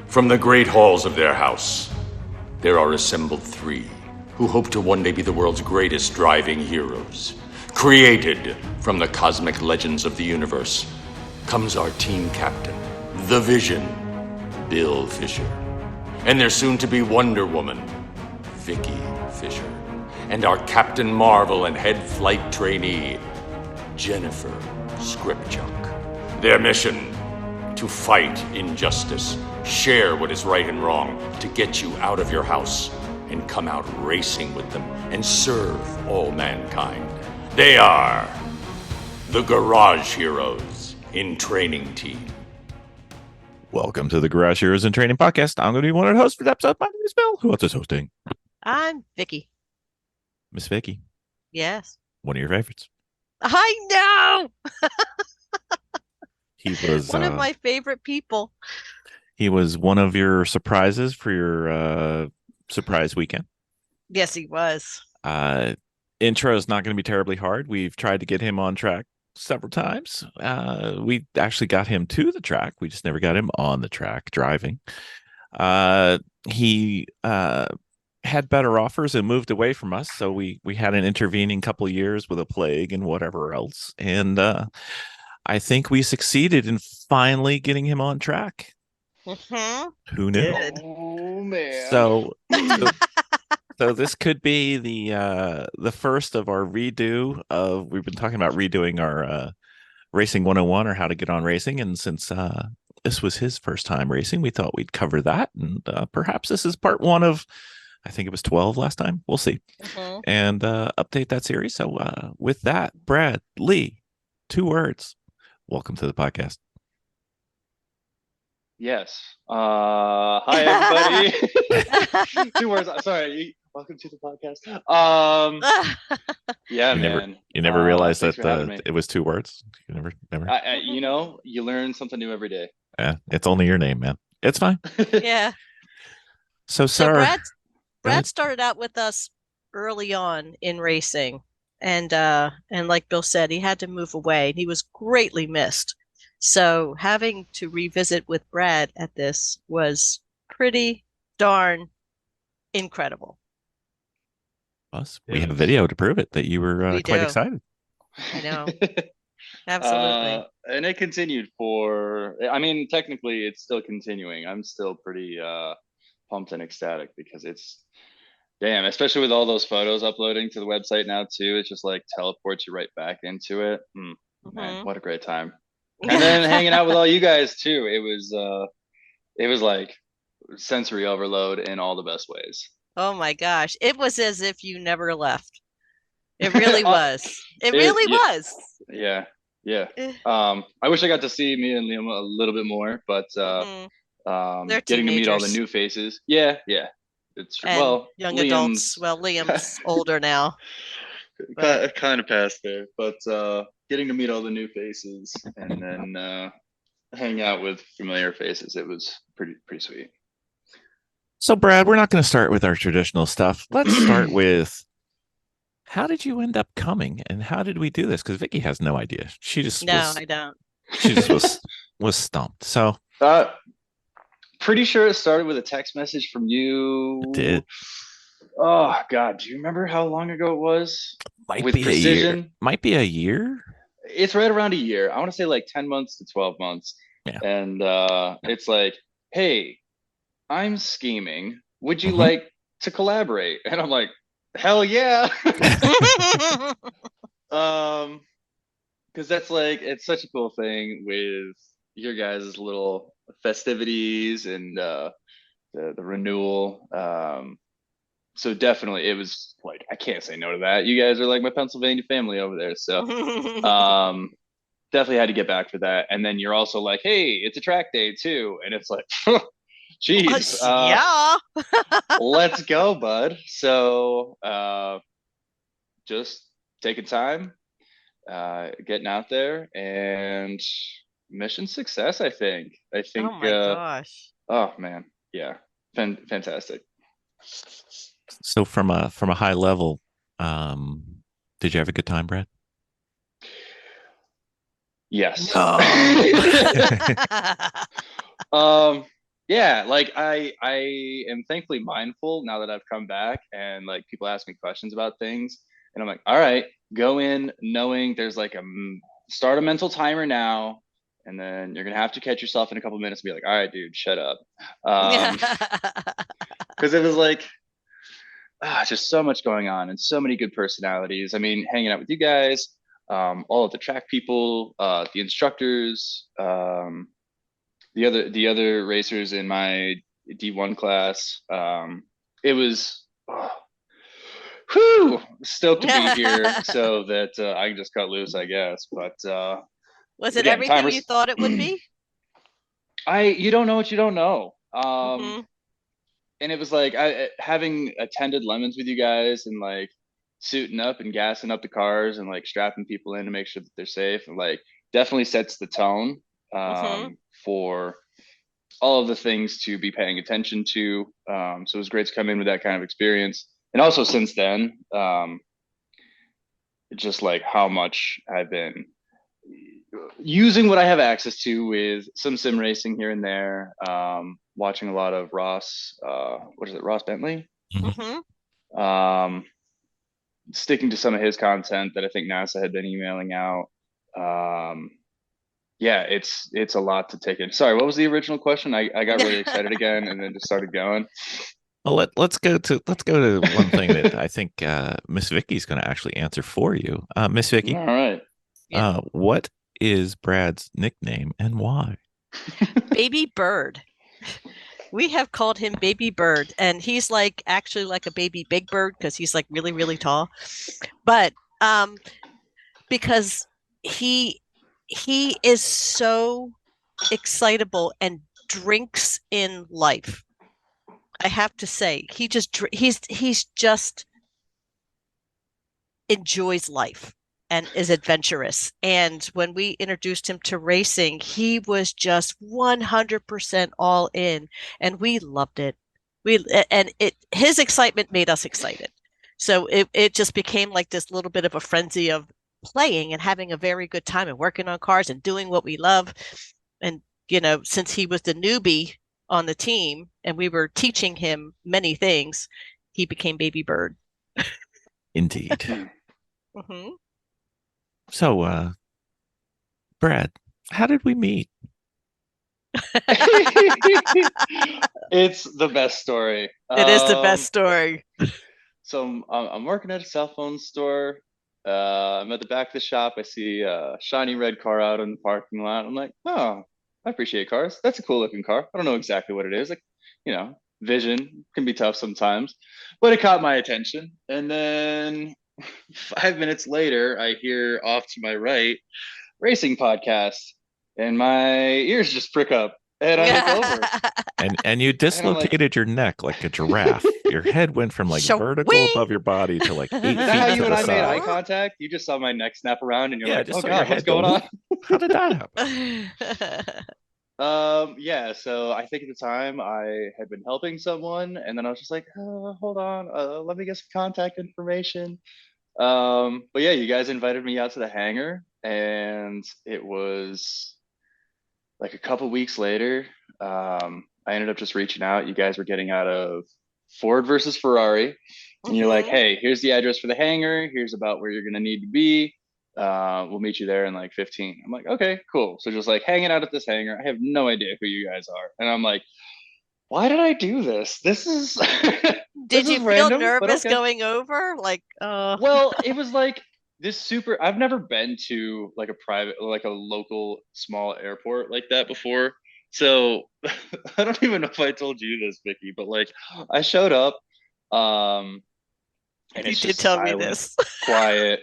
From the great halls of their house, there are assembled three who hope to one day be the world's greatest driving heroes. Created from the cosmic legends of the universe comes our team captain, the Vision, Bill Fisher, and their soon-to-be Wonder Woman, Vicki Fisher, and our Captain Marvel and head flight trainee, Jennifer Scripchuk. Their mission: to fight injustice, share what is right and wrong, to get you out of your house and come out racing with them and serve all mankind. They are the Garage Heroes in Training Team. Welcome to the Garage Heroes in Training Podcast. I'm going to be one of the hosts for the episode. My name is Bill. Who else is hosting? I'm Vicki. Miss Vicki. Yes. One of your favorites. I know! He was one of my favorite people. He was one of your surprises for your surprise weekend. Yes, he was. Intro is not going to be terribly hard. We've tried to get him on track several times. We actually got him to the track. We just never got him on the track driving. He had better offers and moved away from us. So we had an intervening couple of years with a plague and whatever else. And I think we succeeded in finally getting him on track. Mm-hmm. Who knew? Oh man! So this could be the first of our redo of. We've been talking about redoing our Racing 101 or how to get on racing, and since this was his first time racing, we thought we'd cover that, and perhaps this is part one of. I think it was 12 last time. We'll see, and update that series. So with that, Brad Lee, 2 words. Welcome to the podcast. Yes. Hi, everybody. 2 words. Sorry. Welcome to the podcast. Yeah, man. You never realized that it was 2 words. You never. You learn something new every day. Yeah, it's only your name, man. It's fine. Yeah. So Brad started out with us early on in racing, and like Bill said, he had to move away. He was greatly missed. So having to revisit with Brad at this was pretty darn incredible. Us, we have video to prove it that you were quite excited. I know. Absolutely. And it continued technically it's still continuing. I'm still pretty pumped and ecstatic because it's damn, especially with all those photos uploading to the website now too. It's just like teleports you right back into it. Man, what a great time. And then hanging out with all you guys too. It was like sensory overload in all the best ways. Oh my gosh. It was as if you never left. It really was. It really was. Yeah. Yeah. I wish I got to see me and Liam a little bit more, but getting to meet all the new faces. Yeah. It's and young adults. Well, Liam's older now. Kind of past there, but getting to meet all the new faces and then hang out with familiar faces, it was pretty sweet. So, Brad, we're not going to start with our traditional stuff. Let's start with how did you end up coming, and how did we do this? Because Vicki has no idea. She just I don't. She just was stumped. So, pretty sure it started with a text message from you. It did. Oh God, do you remember how long ago it was? Might be a year. It's right around a year. I want to say like 10 months to 12 months. Yeah. And it's like, hey, I'm scheming. Would you like to collaborate? And I'm like, hell yeah. Because that's like, it's such a cool thing with your guys' little festivities and the renewal. So definitely it was like, I can't say no to that. You guys are like my Pennsylvania family over there. So definitely had to get back for that. And then you're also like, hey, it's a track day too. And it's like, geez, yeah. Let's go, bud. So just taking time, getting out there, and mission success, I think. Oh my gosh. Oh man, yeah. Fantastic. So from a high level, did you have a good time, Brad? Yes. Oh. Yeah, like I am thankfully mindful now that I've come back, and like people ask me questions about things, and I'm like, all right, go in knowing there's like start a mental timer now, and then you're gonna have to catch yourself in a couple minutes and be like, all right, dude, shut up. Because it was like just so much going on and so many good personalities. I mean, hanging out with you guys, all of the track people, the instructors, the other racers in my D1 class. It was stoked to be here so that I can just cut loose, I guess. But Was it again, everything you thought it would be? You don't know what you don't know. Mhm. And it was like having attended Lemons with you guys and like suiting up and gassing up the cars and like strapping people in to make sure that they're safe, and like definitely sets the tone Mhm. for all of the things to be paying attention to. So it was great to come in with that kind of experience. And also since then, just like how much I've been using what I have access to with some sim racing here and there. Watching a lot of Ross, what is it, Ross Bentley? Mhm. Um, Sticking to some of his content that I think NASA had been emailing out. Yeah, it's a lot to take in. Sorry, what was the original question? I got really excited again and then just started going. Well, let's go to one thing that I think Miss Vicky's going to actually answer for you. Miss All Vicky, right. Yeah. what is Brad's nickname and why? Baby Bird. We have called him Baby Bird, and he's like actually like a baby Big Bird because he's like really, really tall. But because he is so excitable and drinks in life. I have to say, he's just enjoys life and is adventurous. And when we introduced him to racing, he was just 100% all in, and we loved it. His excitement made us excited. So it just became like this little bit of a frenzy of playing and having a very good time and working on cars and doing what we love. And since he was the newbie on the team and we were teaching him many things, he became Baby Bird. Indeed. Mm-hmm. So, Brad, how did we meet? It's the best story. It is the best story. So I'm working at a cell phone store. I'm at the back of the shop. I see a shiny red car out in the parking lot. I'm like, oh, I appreciate cars. That's a cool looking car. I don't know exactly what it is. Like, vision can be tough sometimes, but it caught my attention. And then 5 minutes later, I hear off to my right, racing podcast, and my ears just prick up, and I look over, And you and I'm like, dislocated your neck like a giraffe. Your head went from like vertical Shwing! above your body to like 8 is that how feet to you and the I made eye side. contact? You just saw my neck snap around, and you're Yeah, I like, just oh saw your God, what's head go. going on? How did that happen? Yeah, so I think at the time I had been helping someone, and then I was just like, hold on, let me get some contact information. But yeah, you guys invited me out to the hangar, and it was like a couple weeks later. I ended up just reaching out. You guys were getting out of Ford versus Ferrari, and you're like, Mhm. hey, here's the address for the hangar. Here's about where you're gonna need to be. We'll meet you there in like 15. I'm like, okay, cool. So just like hanging out at this hangar. I have no idea who you guys are, and I'm like, why did I do this? This is this Did is you feel random, but nervous okay. going over? Like, Well, it was like this super. I've never been to like a private, like a local small airport like that before. So I don't even know if I told you this, Vicky, but like I showed up, um, and you it's did just tell me silent, this. quiet,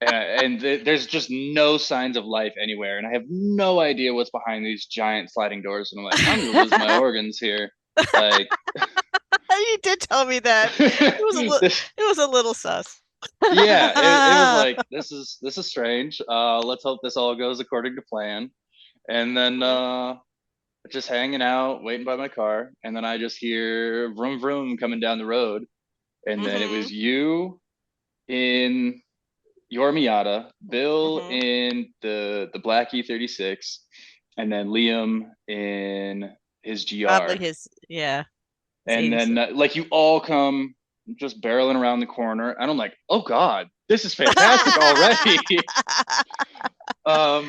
and there's just no signs of life anywhere, and I have no idea what's behind these giant sliding doors, and I'm like, I'm gonna lose my organs here, like. You did tell me that. It was a little sus. Yeah, it was like this is strange. Let's hope this all goes according to plan. And then just hanging out, waiting by my car, and then I just hear vroom vroom coming down the road, and then it Mhm. was you in your Miata, Bill Mhm. in the black E36, and then Liam in his GR. Probably his, yeah. And then like you all come just barreling around the corner, and I'm like, oh God, this is fantastic already.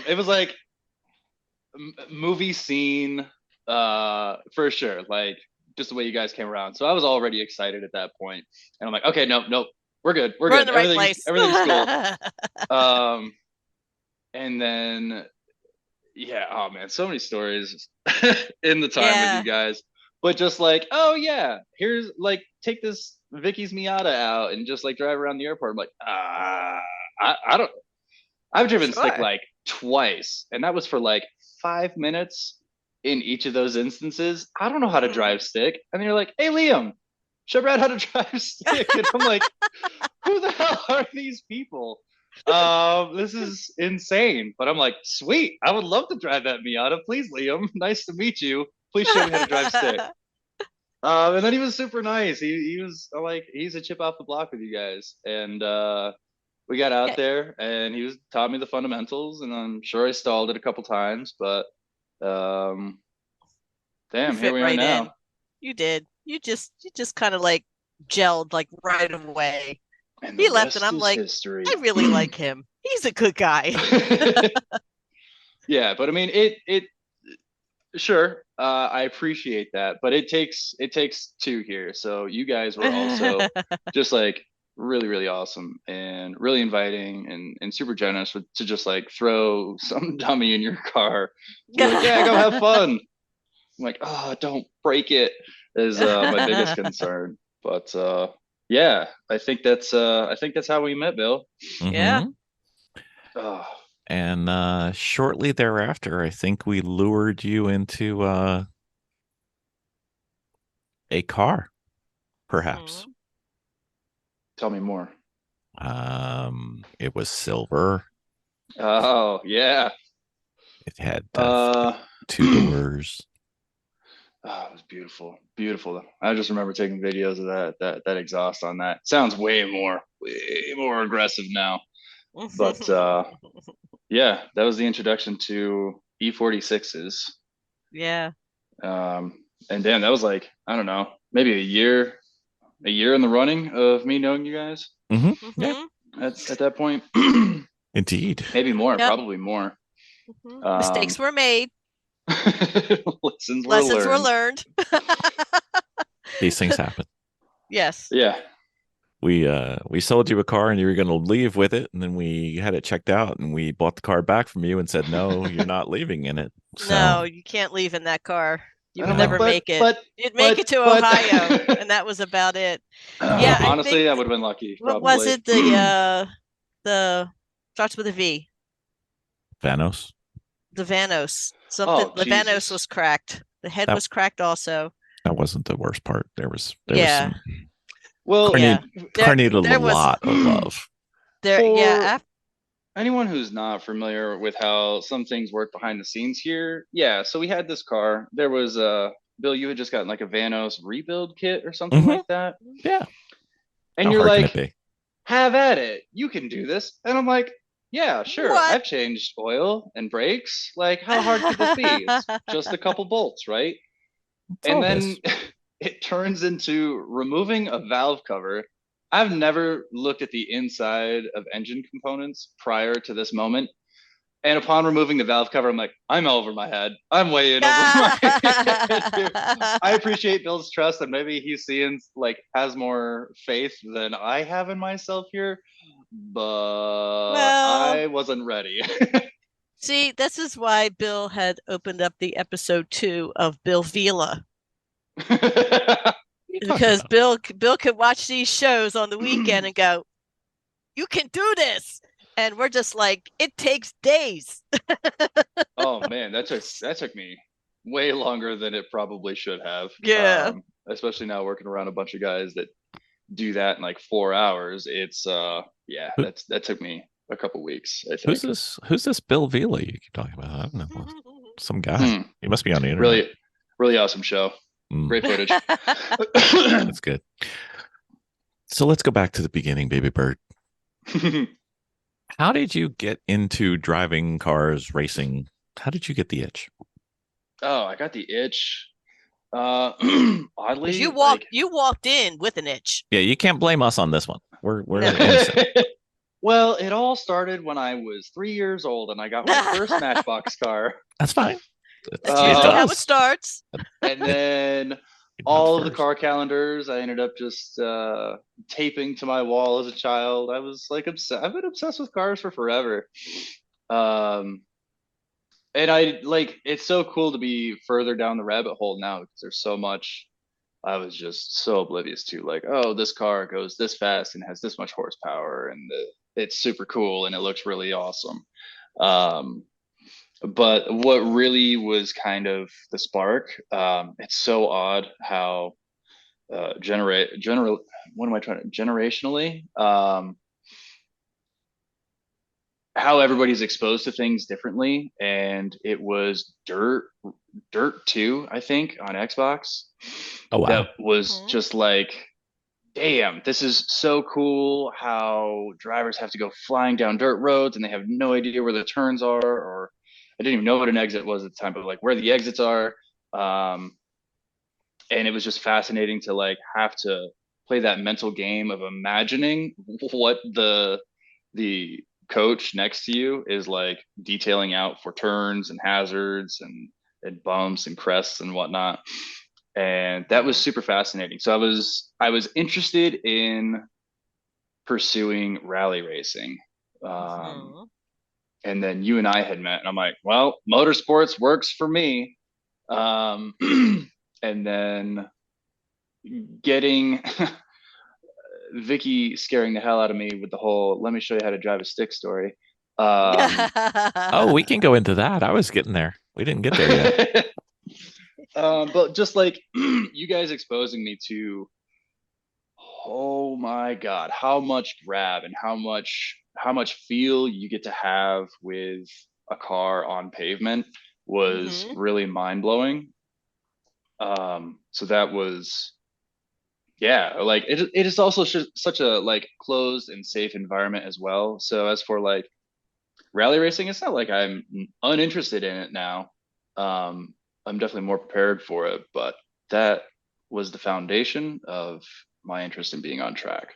It was like movie scene for sure, like just the way you guys came around. So I was already excited at that point, and I'm like, okay, nope, we're good, we're good, in the right place. everything's cool. And then yeah, oh man, so many stories in the time with you guys. But just like, oh yeah, here's like, take this Vicky's Miata out and just like drive around the airport. I'm like, I don't. I've driven stick like twice, and that was for like 5 minutes in each of those instances. I don't know how to drive stick, and you're like, hey Liam, show Brad how to drive stick, and I'm like, who the hell are these people? This is insane. But I'm like, sweet, I would love to drive that Miata. Please, Liam, nice to meet you. Please show me how to drive stick. And then he was super nice. He was like, he's a chip off the block with you guys. And we got out there, and he taught me the fundamentals, and I'm sure I stalled it a couple times, but damn, here we are now. You did. You just kind of like gelled like right away. And he left, and I'm like, history. I really like him. He's a good guy. Yeah, but I mean, it sure, I appreciate that, but it takes two here. So you guys were also just like really, really awesome and really inviting and super generous to just like throw some dummy in your car. Like, yeah, go have fun. I'm like, oh, don't break it is my biggest concern. But yeah, I think that's how we met, Bill. Mm-hmm. Yeah. Oh. And shortly thereafter, I think we lured you into a car, perhaps. Mm-hmm. Tell me more. It was silver. Oh yeah. It had 2 doors. Oh, it was beautiful, beautiful. I just remember taking videos of that exhaust on that. Sounds way more aggressive now. But yeah, that was the introduction to E46s. Yeah. And damn, that was like, I don't know, maybe a year in the running of me knowing you guys. Mm-hmm. Yeah. At that point. Indeed. Maybe more, probably more. Mm-hmm. Mistakes were made. Lessons were learned. These things happen. Yes. Yeah. We sold you a car, and you were going to leave with it, and then we had it checked out, and we bought the car back from you and said, no, you're not leaving in it. So, no, you can't leave in that car. You would never make it. You'd make it to Ohio, and that was about it. Yeah, honestly, I would have been lucky. What was it? The starts with a V. Vanos. The Vanos. Something. The Vanos was cracked. The head was cracked also. That wasn't the worst part. There was some, car needed a lot of love. Anyone who's not familiar with how some things work behind the scenes here, so we had this car. There was Bill, you had just gotten like a Vanos rebuild kit or something like that. Yeah. And you're like, have at it. You can do this. And I'm like, yeah, sure. What? I've changed oil and brakes. Like, how hard could this be? It's just a couple bolts, right? And then it turns into removing a valve cover. I've never looked at the inside of engine components prior to this moment. And upon removing the valve cover, I'm like, I'm over my head. I'm way in over my head. I appreciate Bill's trust, and maybe he's seeing, like, has more faith than I have in myself here. But I wasn't ready. See, this is why Bill had opened up the episode 2 of Bill Vila. Because Bill could watch these shows on the weekend and go, you can do this. And we're just like, it takes days. Oh man, that took me way longer than it probably should have. Yeah. Especially now working around a bunch of guys that do that in like 4 hours. It's that took me a couple weeks, I think. Who's this Bill Vila you keep talking about? I don't know. Some guy. He must be on the internet. Really, really awesome show. Great footage. That's good. So let's go back to the beginning, baby bird. How did you get into driving cars, racing? How did you get the itch? Oh, I got the itch. Oddly, You walked in with an itch. Yeah, you can't blame us on this one. We're No. innocent. Well, it all started when I was 3 years old and I got my first Matchbox car. That's fine. That's usually how it does. starts. And then all of the car calendars I ended up just taping to my wall as a child. I was like I've been obsessed with cars for forever. And I like it's so cool to be further down the rabbit hole now because there's so much I was just so oblivious to, like, oh, this car goes this fast and has this much horsepower and it's super cool and it looks really awesome. But what really was kind of the spark, it's so odd how generationally, how everybody's exposed to things differently. And it was Dirt 2, I think, on Xbox. Oh wow. That was just like, damn, this is so cool how drivers have to go flying down dirt roads and they have no idea where the turns are, or I didn't even know what an exit was at the time, but like where the exits are. And it was just fascinating to like have to play that mental game of imagining what the coach next to you is like detailing out for turns and hazards and bumps and crests and whatnot. And that was super fascinating. So I was interested in pursuing rally racing. And then you and I had met and I'm like, well, motorsports works for me. And then getting Vicki scaring the hell out of me with the whole let me show you how to drive a stick story. Oh, we can go into that. I was getting there. We didn't get there yet. But just like you guys exposing me to, oh my God, how much grab and how much feel you get to have with a car on pavement was really mind blowing. So that was, yeah, like it is also such a like closed and safe environment as well. So as for like rally racing, it's not like I'm uninterested in it now. I'm definitely more prepared for it, but that was the foundation of my interest in being on track.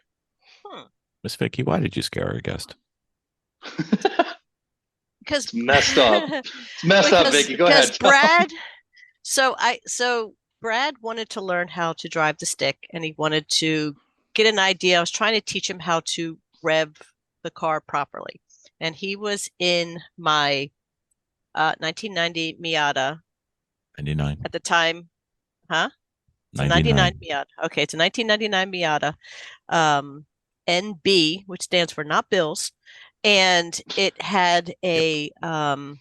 Miss Vicki, why did you scare our guest? Because it's messed up. It's messed up, Vicki. Go ahead. Brad. So Brad wanted to learn how to drive the stick, and he wanted to get an idea. I was trying to teach him how to rev the car properly, and he was in my 1990 Miata. 99 at the time, huh? It's 99 Miata. Okay, it's a 1999 Miata, NB, which stands for not Bills, and it had a Flying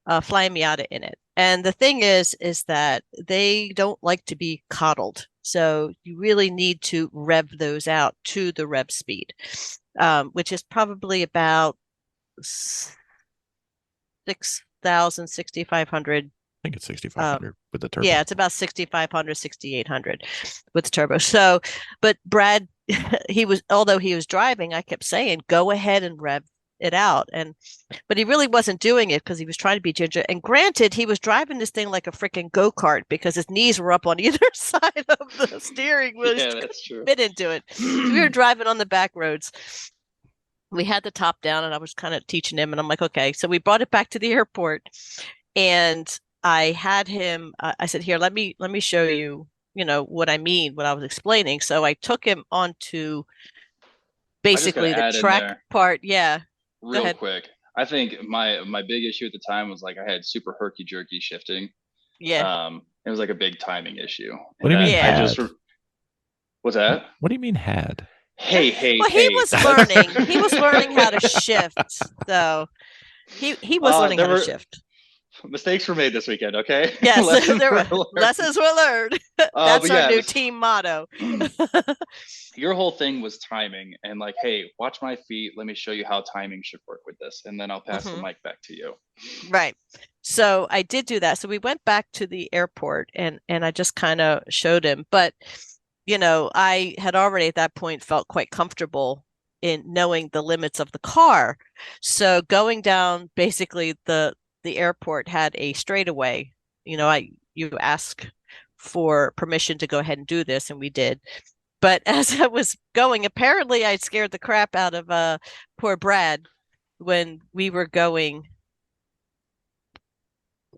Miata in it. And the thing is that they don't like to be coddled, so you really need to rev those out to the rev speed, which is probably about 6,000, 6,500. I think it's 6,500 with the turbo. Yeah, it's about 6,500, 6,800 with the turbo. So, but Brad, although he was driving, I kept saying, go ahead and rev it out. But he really wasn't doing it because he was trying to be ginger. And granted, he was driving this thing like a freaking go-kart because his knees were up on either side of the steering wheel. Yeah, that's true. Fit into it. So we were driving on the back roads. We had the top down and I was kind of teaching him and I'm like, okay. So we brought it back to the airport and I had him, I said, here, let me show you, what I mean, what I was explaining. So I took him onto basically the track part. Yeah. Real quick. I think my big issue at the time was like, I had super herky jerky shifting. Yeah. It was like a big timing issue. What do you mean? What's that? What do you mean had? Hey. He was learning. He was learning how to shift. So he was learning how to shift. Mistakes were made this weekend, okay? Yes, lessons were learned. That's our new team motto. Your whole thing was timing and like, hey, watch my feet. Let me show you how timing should work with this. And then I'll pass the mic back to you. Right. So I did do that. So we went back to the airport and I just kind of showed him. But, I had already at that point felt quite comfortable in knowing the limits of the car. So going down basically the airport had a straightaway, you ask for permission to go ahead and do this, and we did. But as I was going, apparently I'd scared the crap out of poor Brad when we were going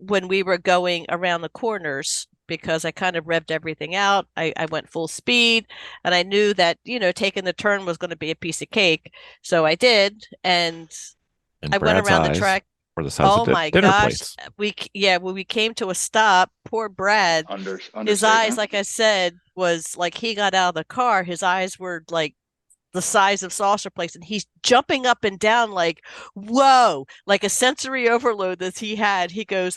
around the corners, because I kind of revved everything out. I went full speed, and I knew that, taking the turn was going to be a piece of cake. So I did, and I went around the track. Or the size of my dinner gosh. plates. When we came to a stop, poor Brad, his eyes, like I said, was like he got out of the car. His eyes were like the size of saucer plates, and he's jumping up and down like, whoa, like a sensory overload that he had. He goes,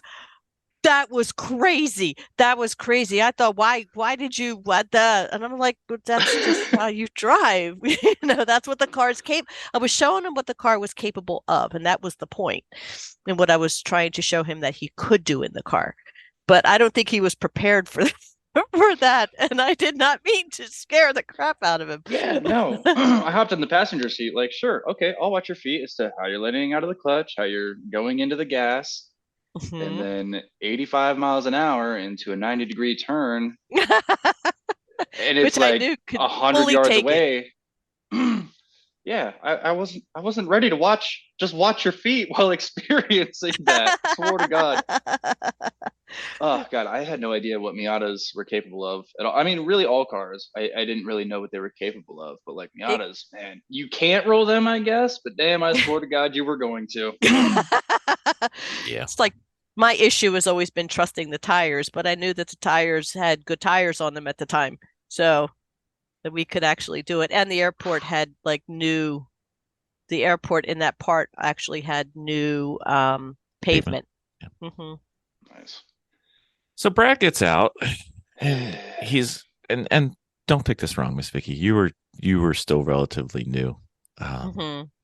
that was crazy. That was crazy. I thought, why did you, what the? And I'm like, but that's just how you drive. That's what the car's capable. I was showing him what the car was capable of, and that was the point. And what I was trying to show him that he could do in the car. But I don't think he was prepared for that. And I did not mean to scare the crap out of him. Yeah, no. I hopped in the passenger seat, like, sure, okay, I'll watch your feet as to how you're letting out of the clutch, how you're going into the gas. And then 85 miles an hour into a 90-degree turn, and it's like 100 yards away. Yeah, I wasn't ready to watch your feet while experiencing that. Swear to God. Oh God, I had no idea what Miatas were capable of at all. I mean, really, all cars. I didn't really know what they were capable of, but like Miatas, man, you can't roll them, I guess. But damn, I swear to God, you were going to. Yeah, it's like. My issue has always been trusting the tires, but I knew that the tires had good tires on them at the time, so that we could actually do it. And the airport had the airport in that part actually had new pavement. Yeah. Nice. So Brad gets out, and he's and don't take this wrong, Miss Vicki. You were still relatively new.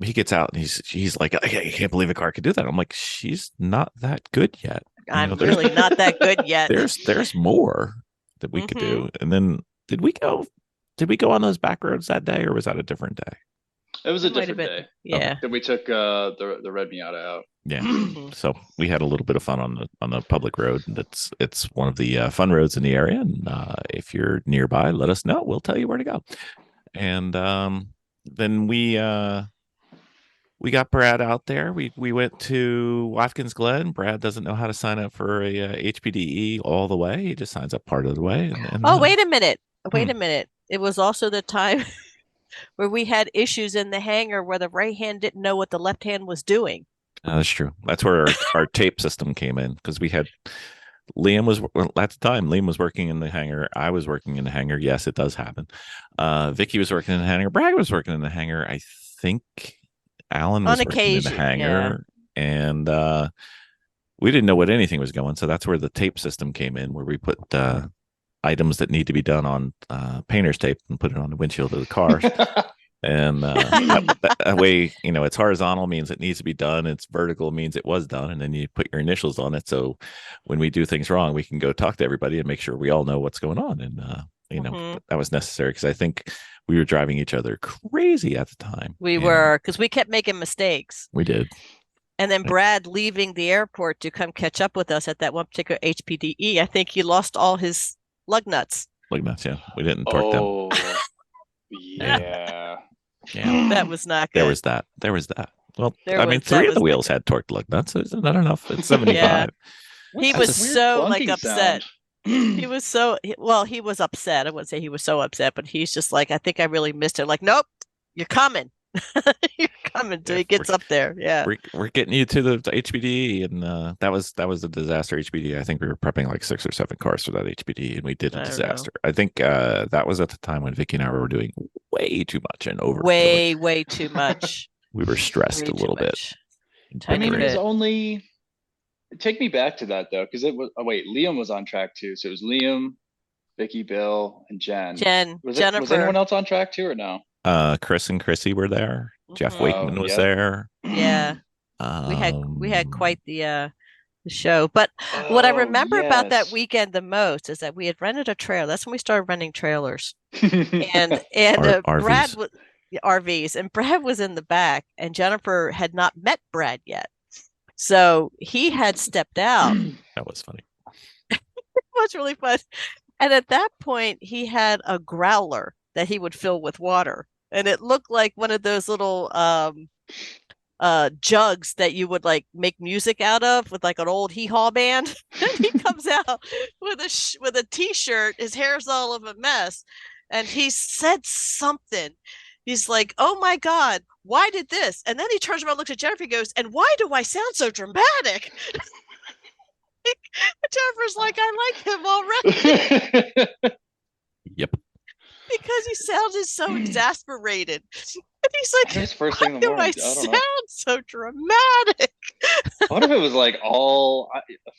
He gets out and he's like, I can't believe a car could do that. I'm like, she's not that good yet. I'm really not that good yet. There's more that we could do. And then did we go on those back roads that day, or was that a different day? It was a different day. Yeah. Then we took the red Miata out. Yeah. So we had a little bit of fun on the public road. It's one of the fun roads in the area. And if you're nearby, let us know. We'll tell you where to go. And then we got Brad out there. We went to Watkins Glen. Brad doesn't know how to sign up for a HPDE all the way. He just signs up part of the way. Wait a minute. It was also the time where we had issues in the hangar where the right hand didn't know what the left hand was doing. That's true. That's where our tape system came in, because we had Liam at the time. Liam was working in the hangar. I was working in the hangar. Yes, it does happen. Vicki was working in the hangar. Brad was working in the hangar. I think Alan was working in the hangar, and we didn't know what anything was going. So that's where the tape system came in, where we put items that need to be done on painter's tape and put it on the windshield of the car. And that way, it's horizontal means it needs to be done. It's vertical means it was done. And then you put your initials on it. So when we do things wrong, we can go talk to everybody and make sure we all know what's going on. And, that was necessary, because I think we were driving each other crazy at the time. We were, because we kept making mistakes. We did. And then Brad leaving the airport to come catch up with us at that one particular HPDE, I think he lost all his lug nuts. Lug nuts, yeah. We didn't torque them. Yeah. Yeah, that was not good. There was that. Well, three of the wheels had torqued lug nuts. Isn't that enough? It's 75. Yeah. He was so upset. He was he was upset. I wouldn't say he was so upset, but he's just like, I think I really missed it. Like, nope, you're coming. You're coming till he gets up there. Yeah. We're getting you to the HPDE, and that was a disaster HPDE. I think we were prepping like 6 or 7 cars for that HPDE, and we did a disaster. I think that was at the time when Vicki and I were doing way too much and over. Way too much. We were stressed a little bit. I mean, it was only. Take me back to that though, because it was. Oh wait, Liam was on track too. So it was Liam, Vicki, Bill, and Jen. Jennifer. Was anyone else on track too, or no? Chris and Chrissy were there. Jeff Wakeman was there. Yeah. We had quite the show. But what I remember about that weekend the most is that we had rented a trailer. That's when we started renting trailers. and Brad was RVs, and Brad was in the back, and Jennifer had not met Brad yet. So he had stepped out. That was funny. It was really fun. And at that point, he had a growler that he would fill with water. And it looked like one of those little jugs that you would like make music out of with like an old hee-haw band. And he comes out with a t-shirt, his hair's all of a mess, and he said something. He's like, "Oh my God, why did this?" And then he turns around, looks at Jennifer, and goes, "And why do I sound so dramatic?" Jennifer's like, "I like him already." Yep. Because he sounded so exasperated. And he's like, It's first why thing in the do morning. I I don't sound know. so dramatic? What if it was like all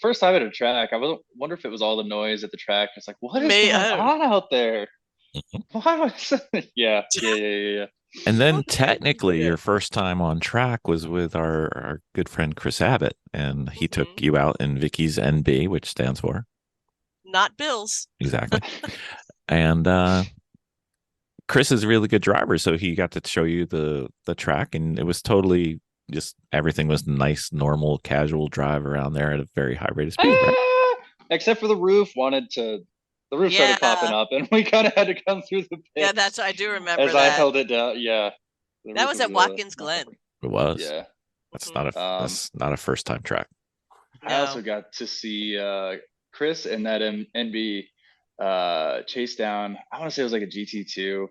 first time at a track? Wonder if it was all the noise at the track. It's like, what is going on out there? Why was yeah. And then technically your first time on track was with our good friend Chris Abbott, and he took you out in Vicky's NB, which stands for Not Bill's. Exactly. And Chris is a really good driver, so he got to show you the track, and it was totally just everything was nice, normal, casual drive around there at a very high rate of speed, right? Except for the roof started popping up, and we kind of had to come through the pit. Yeah, I do remember as that. I held it down. Yeah, that was at Watkins Glen. It was. Yeah, that's not a first time track. I also got to see Chris and that NB chase down. I want to say it was like a GT2,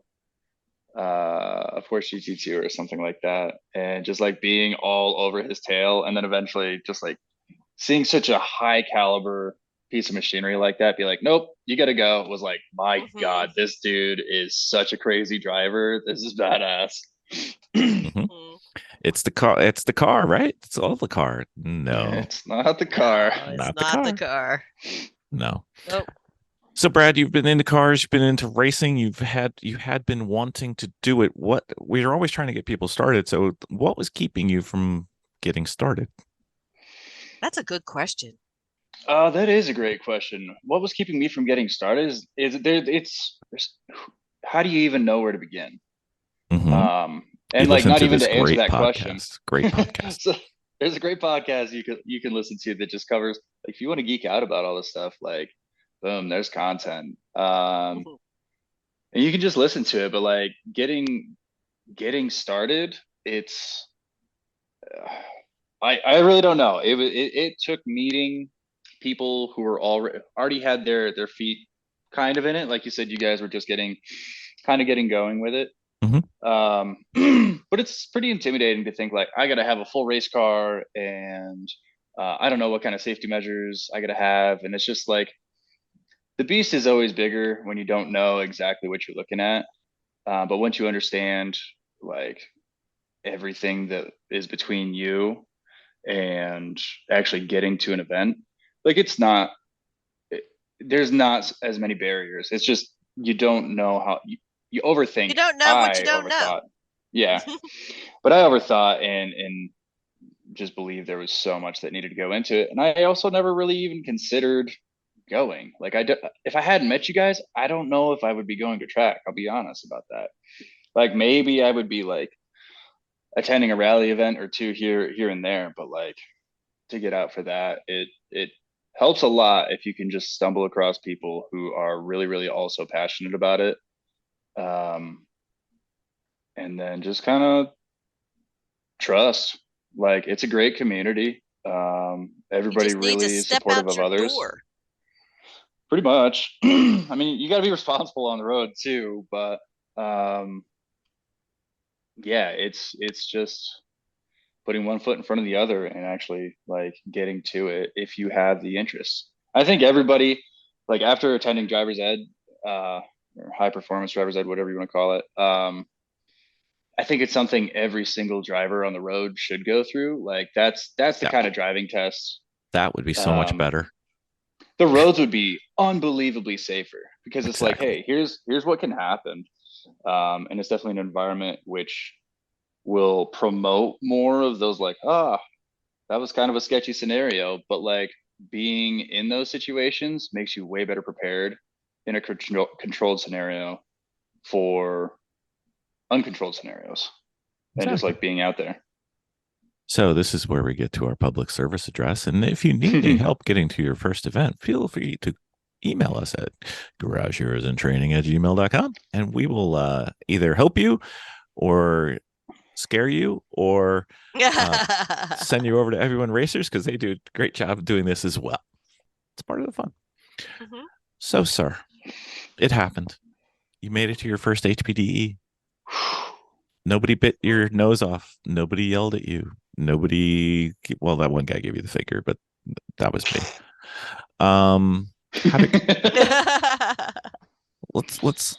a Porsche GT2 or something like that, and just like being all over his tail, and then eventually just like seeing such a high caliber piece of machinery like that, be like, nope, you gotta go. It was like, my God, this dude is such a crazy driver. This is badass. It's the car, right? It's all the car. No, it's not the car. No, it's not the car. No. Nope. So Brad, you've been into cars, you've been into racing, you had been wanting to do it. What we're always trying to get people started. So what was keeping you from getting started? That's a good question. That is a great question. What was keeping me from getting started is how do you even know where to begin? And like not even to answer that question. Great podcast. So there's a great podcast you can listen to that just covers, like, if you want to geek out about all this stuff, like, boom, there's content. And you can just listen to it, but like getting started, it's I really don't know. It took meeting people who were already had their feet kind of in it. Like you said, you guys were just getting going with it. But it's pretty intimidating to think like, I got to have a full race car, and I don't know what kind of safety measures I got to have. And it's just like, the beast is always bigger when you don't know exactly what you're looking at. But once you understand like everything that is between you and actually getting to an event, like there's not as many barriers. It's just, you don't know how you overthink. You don't know what you don't know. Yeah. But I overthought and just believed there was so much that needed to go into it. And I also never really even considered going. Like, if I hadn't met you guys, I don't know if I would be going to track. I'll be honest about that. Like, maybe I would be like attending a rally event or two here and there, but like, to get out for that, it helps a lot if you can just stumble across people who are really, really also passionate about it. And then just kind of trust, like, it's a great community. Everybody really is supportive of others. Pretty much. I mean, you got to be responsible on the road too, but yeah, it's just putting one foot in front of the other and actually like getting to it if you have the interest. I think everybody, like, after attending driver's ed, or high performance driver's ed, whatever you want to call it, I think it's something every single driver on the road should go through. Like, that's the kind of driving test. That would be so much better. The roads would be unbelievably safer, because it's like, hey, here's what can happen. And it's definitely an environment which will promote more of those, like, that was kind of a sketchy scenario, but like, being in those situations makes you way better prepared in a controlled scenario for uncontrolled scenarios. And just like being out there. So this is where we get to our public service address. And if you need any help getting to your first event, feel free to email us at garageheroesandtraining@gmail.com, and we will either help you or scare you or send you over to Everyone Racers, because they do a great job of doing this as well. It's part of the fun. Mhm. So, sir, it happened. You made it to your first HPDE. Nobody bit your nose off. Nobody yelled at you. Nobody. Well, that one guy gave you the finger, but that was me.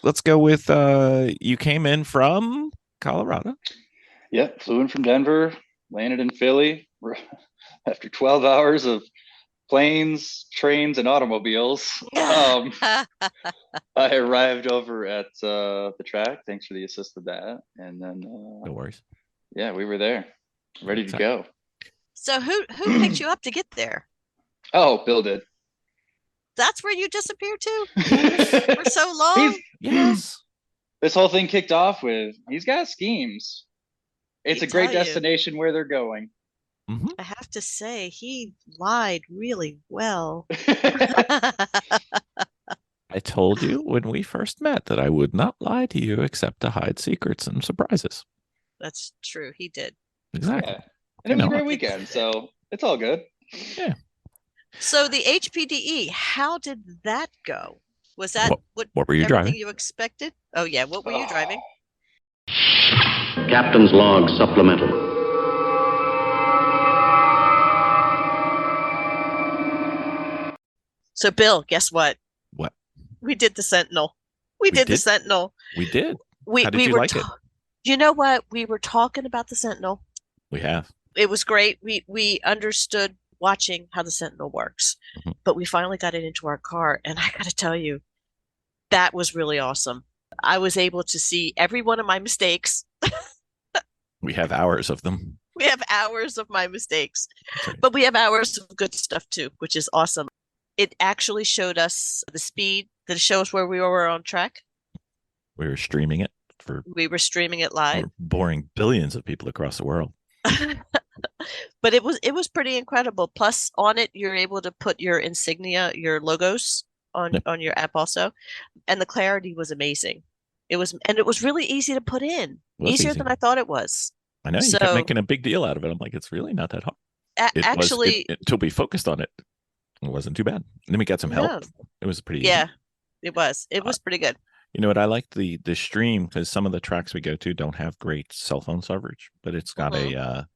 Let's go with you came in from Colorado. Yep, flew in from Denver, landed in Philly after 12 hours of planes, trains, and automobiles. I arrived over at the track. Thanks for the assist with that. And then No worries. Yeah, we were there, ready to go. So who picked you up to get there? Oh, Bill did. That's where you disappeared to for so long? Yes. This whole thing kicked off with, he's got schemes. It's a great tell you. destination where they're going. Mhm. I have to say, he lied really well. I told you when we first met that I would not lie to you except to hide secrets and surprises. That's true. He did. Exactly. Yeah. And it was a great weekend, so it's all good. Yeah. So the HPDE, how did that go? Was that what were you everything driving? you expected? Oh yeah, what were you driving? Captain's log supplemental. So Bill, guess what? What? We did the Sentinel. We did the Sentinel. We did. How did you were like it? You know what? We were talking about the Sentinel. We have. It was great. We understood watching how the Sentinel works, but we finally got it into our car, and I got to tell you, that was really awesome. I was able to see every one of my mistakes. We have hours of them. We have hours of my mistakes, Right. but we have hours of good stuff too, which is awesome. It actually showed us the speed. Did it show us where we were on track? We were streaming it We were streaming it live. boring billions of people across the world. But it was pretty incredible. Plus, on it, you're able to put your insignia, your logos on your app also, and the clarity was amazing. It was really easy to put in, easier than I thought it was. I know, you kept making a big deal out of it. I'm like, it's really not that hard. Until we focused on it, it wasn't too bad. And then we got some help. It was pretty easy. Yeah, it was. It was pretty good. You know what? I like the stream because some of the tracks we go to don't have great cell phone coverage, but it's got a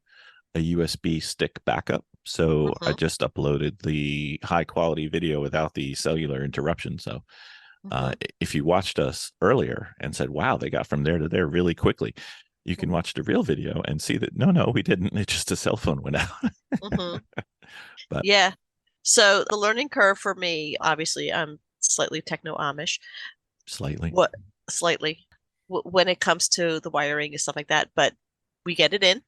USB stick backup. So I just uploaded the high quality video without the cellular interruption. So if you watched us earlier and said, wow, they got from there to there really quickly, you can watch the real video and see that no, we didn't. It's just a cell phone went out. But yeah. So the learning curve for me, obviously, I'm slightly techno Amish. Slightly. When it comes to the wiring and stuff like that, but we get it in.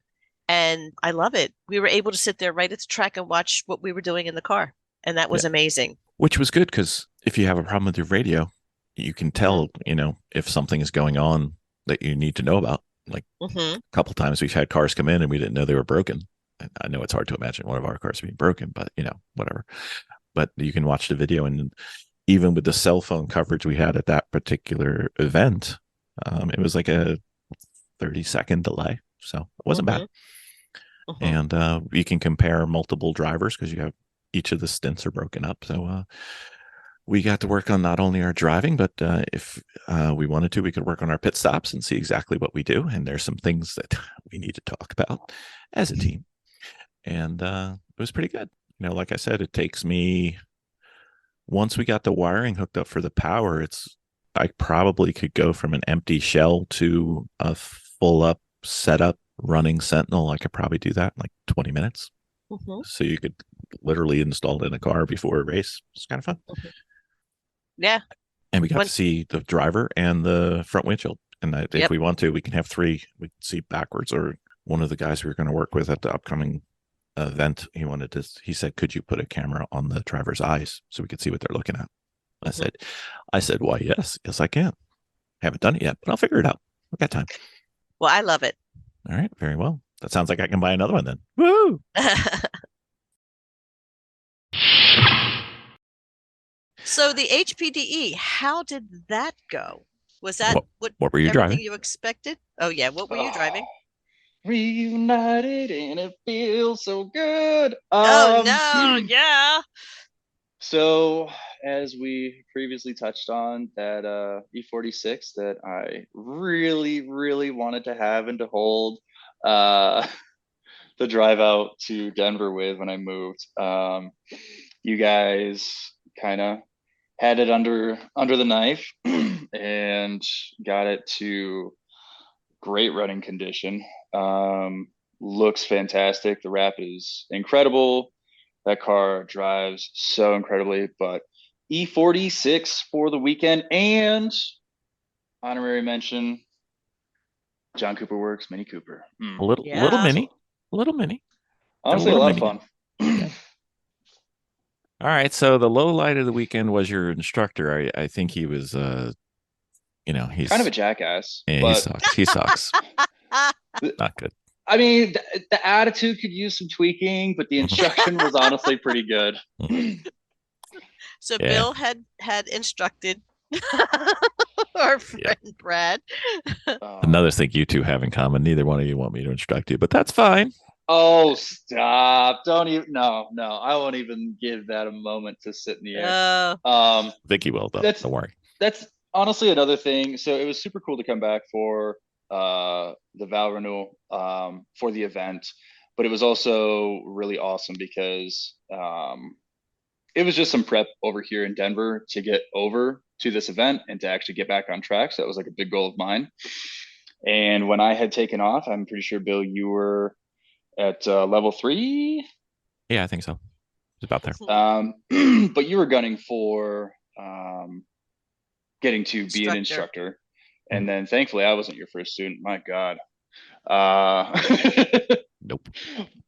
And I love it. We were able to sit there right at the track and watch what we were doing in the car. And that was amazing. Which was good because if you have a problem with your radio, you can tell, if something is going on that you need to know about. Like a couple times we've had cars come in and we didn't know they were broken. And I know it's hard to imagine one of our cars being broken, but whatever. But you can watch the video, and even with the cell phone coverage we had at that particular event, it was like a 30-second delay. So it wasn't bad. And you can compare multiple drivers because you have each of the stints are broken up. So we got to work on not only our driving, but if we wanted to, we could work on our pit stops and see exactly what we do. And there's some things that we need to talk about as a team. And it was pretty good. Like I said, it takes me, once we got the wiring hooked up for the power, I probably could go from an empty shell to a full up setup running Sentinel. I could probably do that in like 20 minutes. So you could literally install it in a car before a race. It's kind of fun. Yeah. And we got to see the driver and the front windshield. And if we want to, we can have three. We can see backwards. Or one of the guys we were going to work with at the upcoming event, he said, could you put a camera on the driver's eyes so we could see what they're looking at? I said, why, yes, I can. Haven't done it yet, but I'll figure it out. I've got time. Well, I love it. All right, very well. That sounds like I can buy another one then. Woo! So the HPDE, how did that go? Was that What were you everything driving? you expected? Oh yeah, what were you driving? Reunited and it feels so good. Oh no, yeah. So as we previously touched on, that E46 that I really, really wanted to have and to hold the drive out to Denver with when I moved. You guys kind of had it under the knife and got it to great running condition. Looks fantastic. The wrap is incredible. That car drives so incredibly. But E46 for the weekend, and honorary mention, John Cooper Works Mini Cooper. A little Yeah. mini. Got Honestly, a little lot of mini. fun. Yeah. All right. So the low light of the weekend was your instructor. I think he was he's Kind of a jackass. yeah, But he sucks. Not good. I mean, the attitude could use some tweaking, but the instruction was honestly pretty good. So Yeah. Bill had instructed our friend Brad. Another thing you two have in common. Neither one of you want me to instruct you, but that's fine. Oh, stop. Don't even. No. I won't even give that a moment to sit in the air. Vicki will, though. Don't worry. That's honestly another thing. So it was super cool to come back for the Val renewal for the event, but it was also really awesome because it was just some prep over here in Denver to get over to this event and to actually get back on track. So that was like a big goal of mine. And when I had taken off, I'm pretty sure, Bill, you were at level 3. Yeah, I think so. It's about there. But you were gunning for getting to be an instructor. And then thankfully I wasn't your first student. My God. Nope.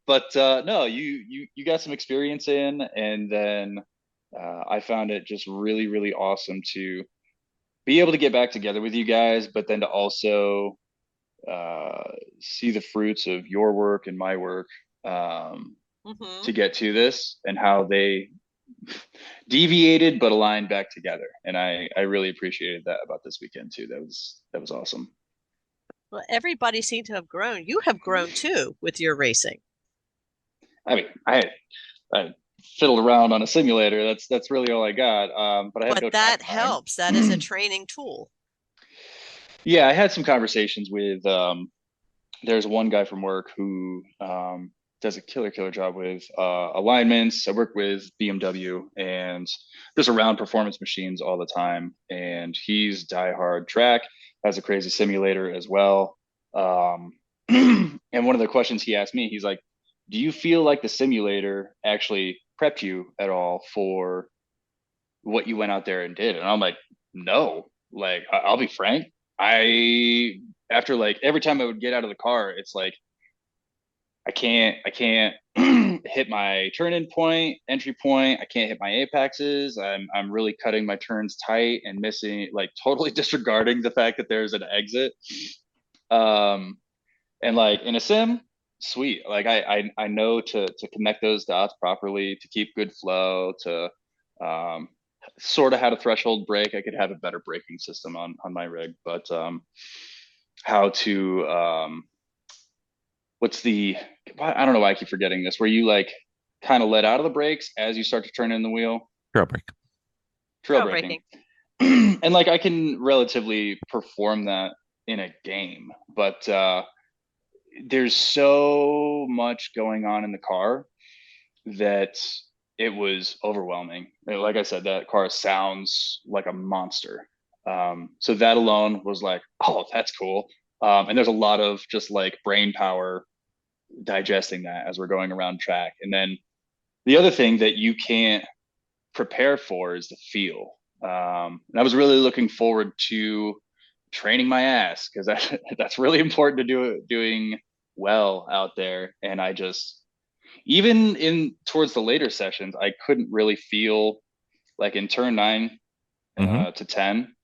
But no, you got some experience in, and then I found it just really, really awesome to be able to get back together with you guys, but then to also see the fruits of your work and my work to get to this, and how they deviated but aligned back together. And I really appreciated that about this weekend too. That was awesome. Well, everybody seemed to have grown. You have grown too with your racing. I mean, I fiddled around on a simulator. That's really all I got. But I had but that helps. That is a training tool. Yeah, I had some conversations with there's one guy from work who does a killer job with alignments. I work with BMW and just around performance machines all the time. And he's diehard track, has a crazy simulator as well. And one of the questions he asked me, he's like, do you feel like the simulator actually prepped you at all for what you went out there and did? And I'm like, no. Like, I'll be frank. After like every time I would get out of the car, it's like, I can't hit my turn-in point, entry point. I can't hit my apexes. I'm really cutting my turns tight and missing, like totally disregarding the fact that there's an exit. And like in a sim, sweet. Like I know to connect those dots properly, to keep good flow, to sort of how to threshold brake. I could have a better braking system on my rig, but how to I don't know why I keep forgetting this, where you like kind of let out of the brakes as you start to turn in the wheel. Trail brake. Trail braking. And like I can relatively perform that in a game, but there's so much going on in the car that it was overwhelming. Like I said, that car sounds like a monster. So that alone was like, oh, that's cool. And there's a lot of just like brain power digesting that as we're going around track. And then the other thing that you can't prepare for is the feel. And I was really looking forward to training my ass, because that's really important to doing well out there. And I just, even in towards the later sessions, I couldn't really feel like in turn 9 to 10.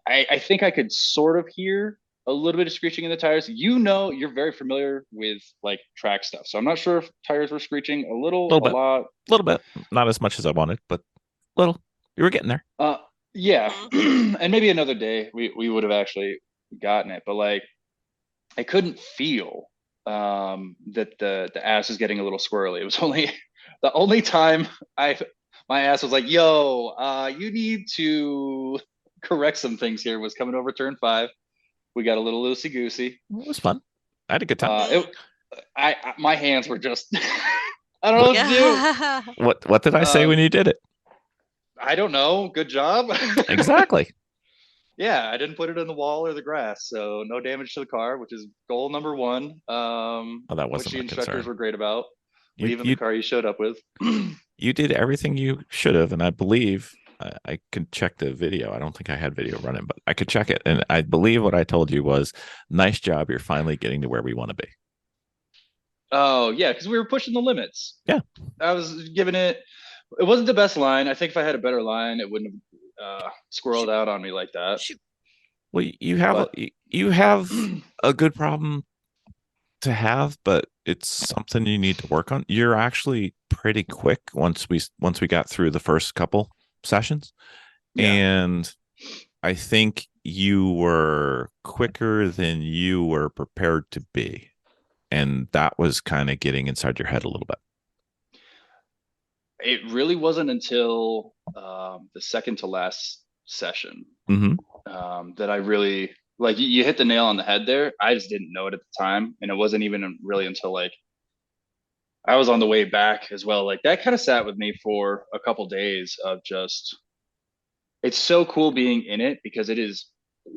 I think I could sort of hear a little bit of screeching in the tires. You're very familiar with like track stuff, so I'm not sure if tires were screeching a lot. A little bit, not as much as I wanted, but little. You were getting there. Yeah, and maybe another day we would have actually gotten it, but like I couldn't feel that the ass was getting a little squirrely. It was only the only time my ass was like, "Yo, you need to correct some things here." Was coming over turn 5. We got a little loosey goosey. It was fun. I had a good time. My hands were just I don't know what to do. Yeah. What did I say when you did it? I don't know. Good job. Exactly. Yeah, I didn't put it in the wall or the grass, so no damage to the car, which is goal number 1. That wasn't which the my instructors concern. were great about. You, Leaving you, the car you showed up with. you did everything you should have, and I believe I could check the video. I don't think I had video running, but I could check it, and I believe what I told you was, "Nice job. You're finally getting to where we want to be." Oh yeah, because we were pushing the limits. Yeah, I was giving it. It wasn't the best line. I think if I had a better line, it wouldn't have squirreled out on me like that. well, you have a good problem to have, but it's something you need to work on. You're actually pretty quick once we got through the first couple sessions, Yeah. and I think you were quicker than you were prepared to be, and that was kind of getting inside your head a little bit. It really wasn't until the second to last session that I really like you hit the nail on the head there. I just didn't know it at the time, and it wasn't even really until like I was on the way back as well. Like that kind of sat with me for a couple days of just it's so cool being in it because it is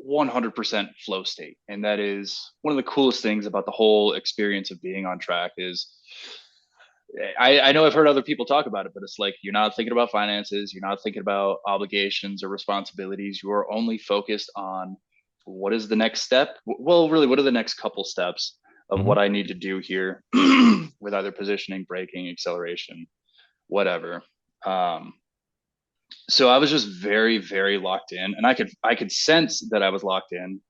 100% flow state, and that is one of the coolest things about the whole experience of being on track is I know I've heard other people talk about it, but it's like you're not thinking about finances, you're not thinking about obligations or responsibilities. You are only focused on what is the next step. Well, really, what are the next couple steps of what I need to do here with either positioning, braking, acceleration, whatever. So I was just very, very locked in, and I could sense that I was locked in,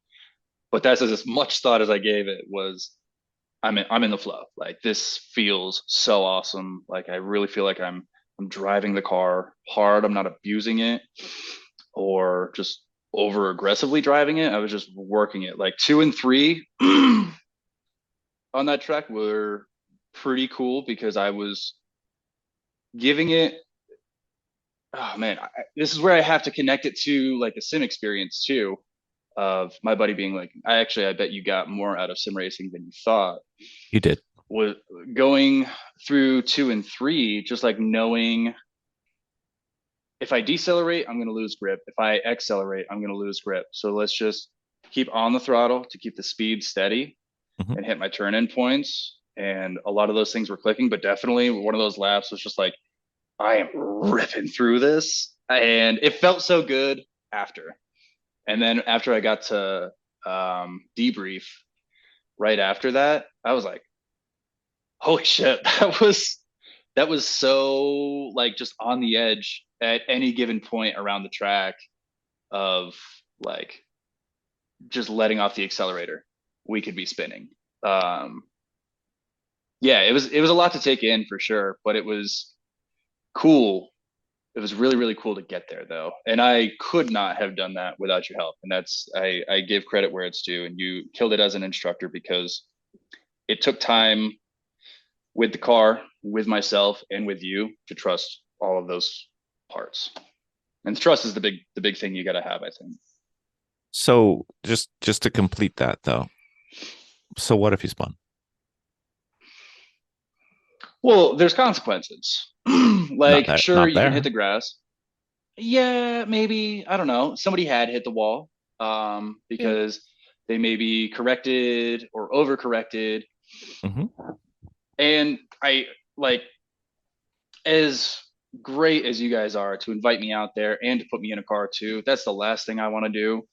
but that's as much thought as I gave it was I'm in the flow. Like this feels so awesome. Like I really feel like I'm driving the car hard. I'm not abusing it or just over aggressively driving it. I was just working it. Like 2 and 3 on that track were pretty cool because I was giving it. Oh man, this is where I have to connect it to like the sim experience too. Of my buddy being like, I bet you got more out of sim racing than you thought. You did. Was going through 2 and 3, just like knowing if I decelerate, I'm going to lose grip. If I accelerate, I'm going to lose grip. So let's just keep on the throttle to keep the speed steady and hit my turn in points. And a lot of those things were clicking, but definitely one of those laps was just like, I am ripping through this. And it felt so good after. And then after I got to debrief right after that, I was like, holy shit, that was so like just on the edge at any given point around the track of like just letting off the accelerator. We could be spinning. Yeah, it was a lot to take in for sure, but it was cool. It was really, really cool to get there though. And I could not have done that without your help. And that's, I give credit where it's due, and you killed it as an instructor because it took time with the car, with myself, and with you to trust all of those parts. And trust is the big thing you got to have, I think. So just to complete that though. So what if you spun? Well, there's consequences. Like, sure, you can there. hit the grass. Yeah, maybe. I don't know. Somebody had hit the wall because they maybe corrected or overcorrected. And I like, as great as you guys are to invite me out there and to put me in a car too, that's the last thing I want to do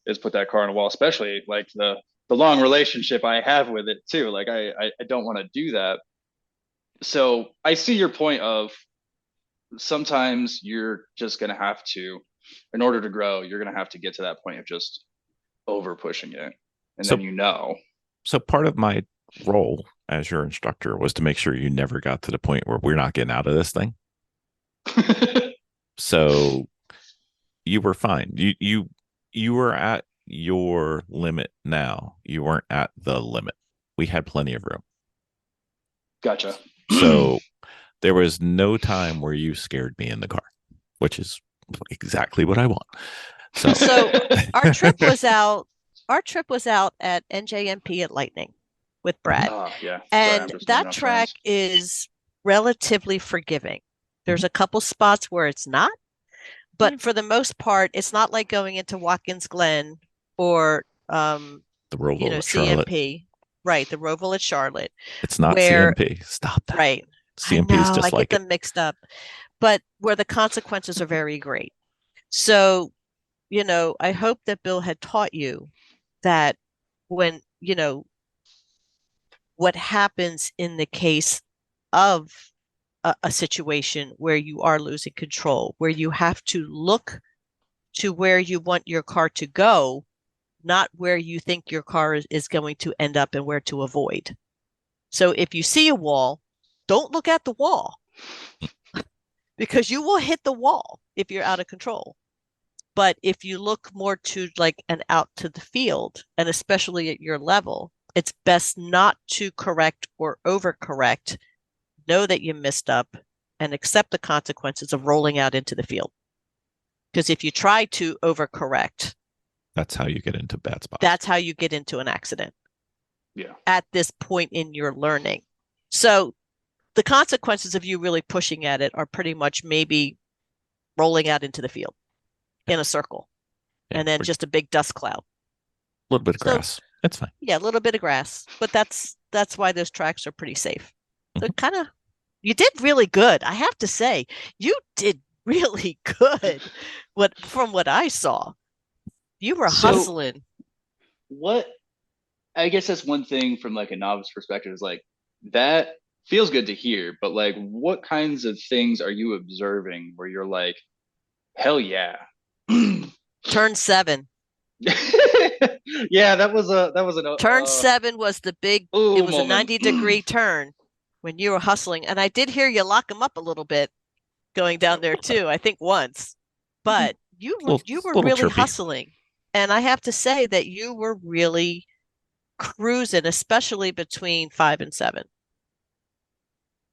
is put that car on a wall, especially like the long relationship I have with it too. Like I don't want to do that. So I see your point of sometimes you're just going to have to, in order to grow, you're going to have to get to that point of just over pushing it. And So- then you know. So part of my role as your instructor was to make sure you never got to the point where we're not getting out of this thing. So you were fine. You were at your limit now. You weren't at the limit. We had plenty of room. Gotcha. So there was no time where you scared me in the car, which is exactly what I want. So our trip was out at NJMP at Lightning with Brad. Yeah. And that track is relatively forgiving. There's a couple spots where it's not, but for the most part, it's not like going into Watkins Glen or the Roval at CMP. Charlotte. Right, the Roval at Charlotte. It's not CMP. Stop that. Right. CMP is just I get them mixed up. But where the consequences are very great. So, I hope that Bill had taught you that when, what happens in the case of a situation where you are losing control, where you have to look to where you want your car to go, not where you think your car is going to end up and where to avoid. So if you see a wall, don't look at the wall because you will hit the wall if you're out of control. But if you look more to like an out to the field, and especially at your level, it's best not to correct or overcorrect. Know that you messed up and accept the consequences of rolling out into the field. Because if you try to overcorrect, that's how you get into bad spots. That's how you get into an accident. Yeah. At this point in your learning. So the consequences of you really pushing at it are pretty much maybe rolling out into the field in a circle, and then just a big dust cloud. A little bit of grass. That's fine. Yeah, a little bit of grass, but that's why those tracks are pretty safe. So you did really good. I have to say, you did really good. From what I saw, you were hustling. I guess that's one thing from like a novice perspective is like that feels good to hear, but like what kinds of things are you observing where you're like, hell yeah. Turn 7. Yeah, that was an turn 7 was the big it was moment. a 90-degree turn when you were hustling, and I did hear you lock them up a little bit going down there too, I think once, but you were really chirpy. Hustling, and I have to say that you were really cruising, especially between 5 and 7,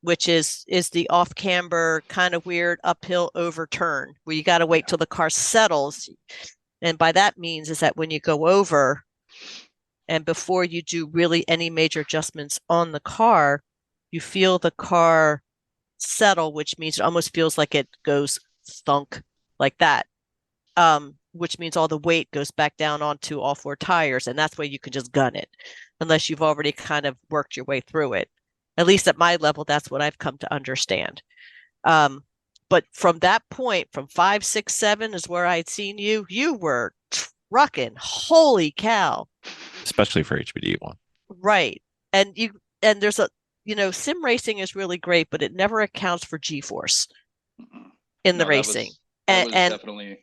which is the off camber kind of weird uphill overturn where you got to wait till the car settles. And by that means is that when you go over and before you do really any major adjustments on the car, you feel the car settle, which means it almost feels like it goes thunk like that, which means all the weight goes back down onto all 4 tires. And that's where you can just gun it unless you've already kind of worked your way through it. At least at my level, that's what I've come to understand. But from that point, from 5, 6, 7 is where I'd seen you. You were trucking. Holy cow! Especially for HPDE 1. Right, and there's sim racing is really great, but it never accounts for G-force in the racing. That was definitely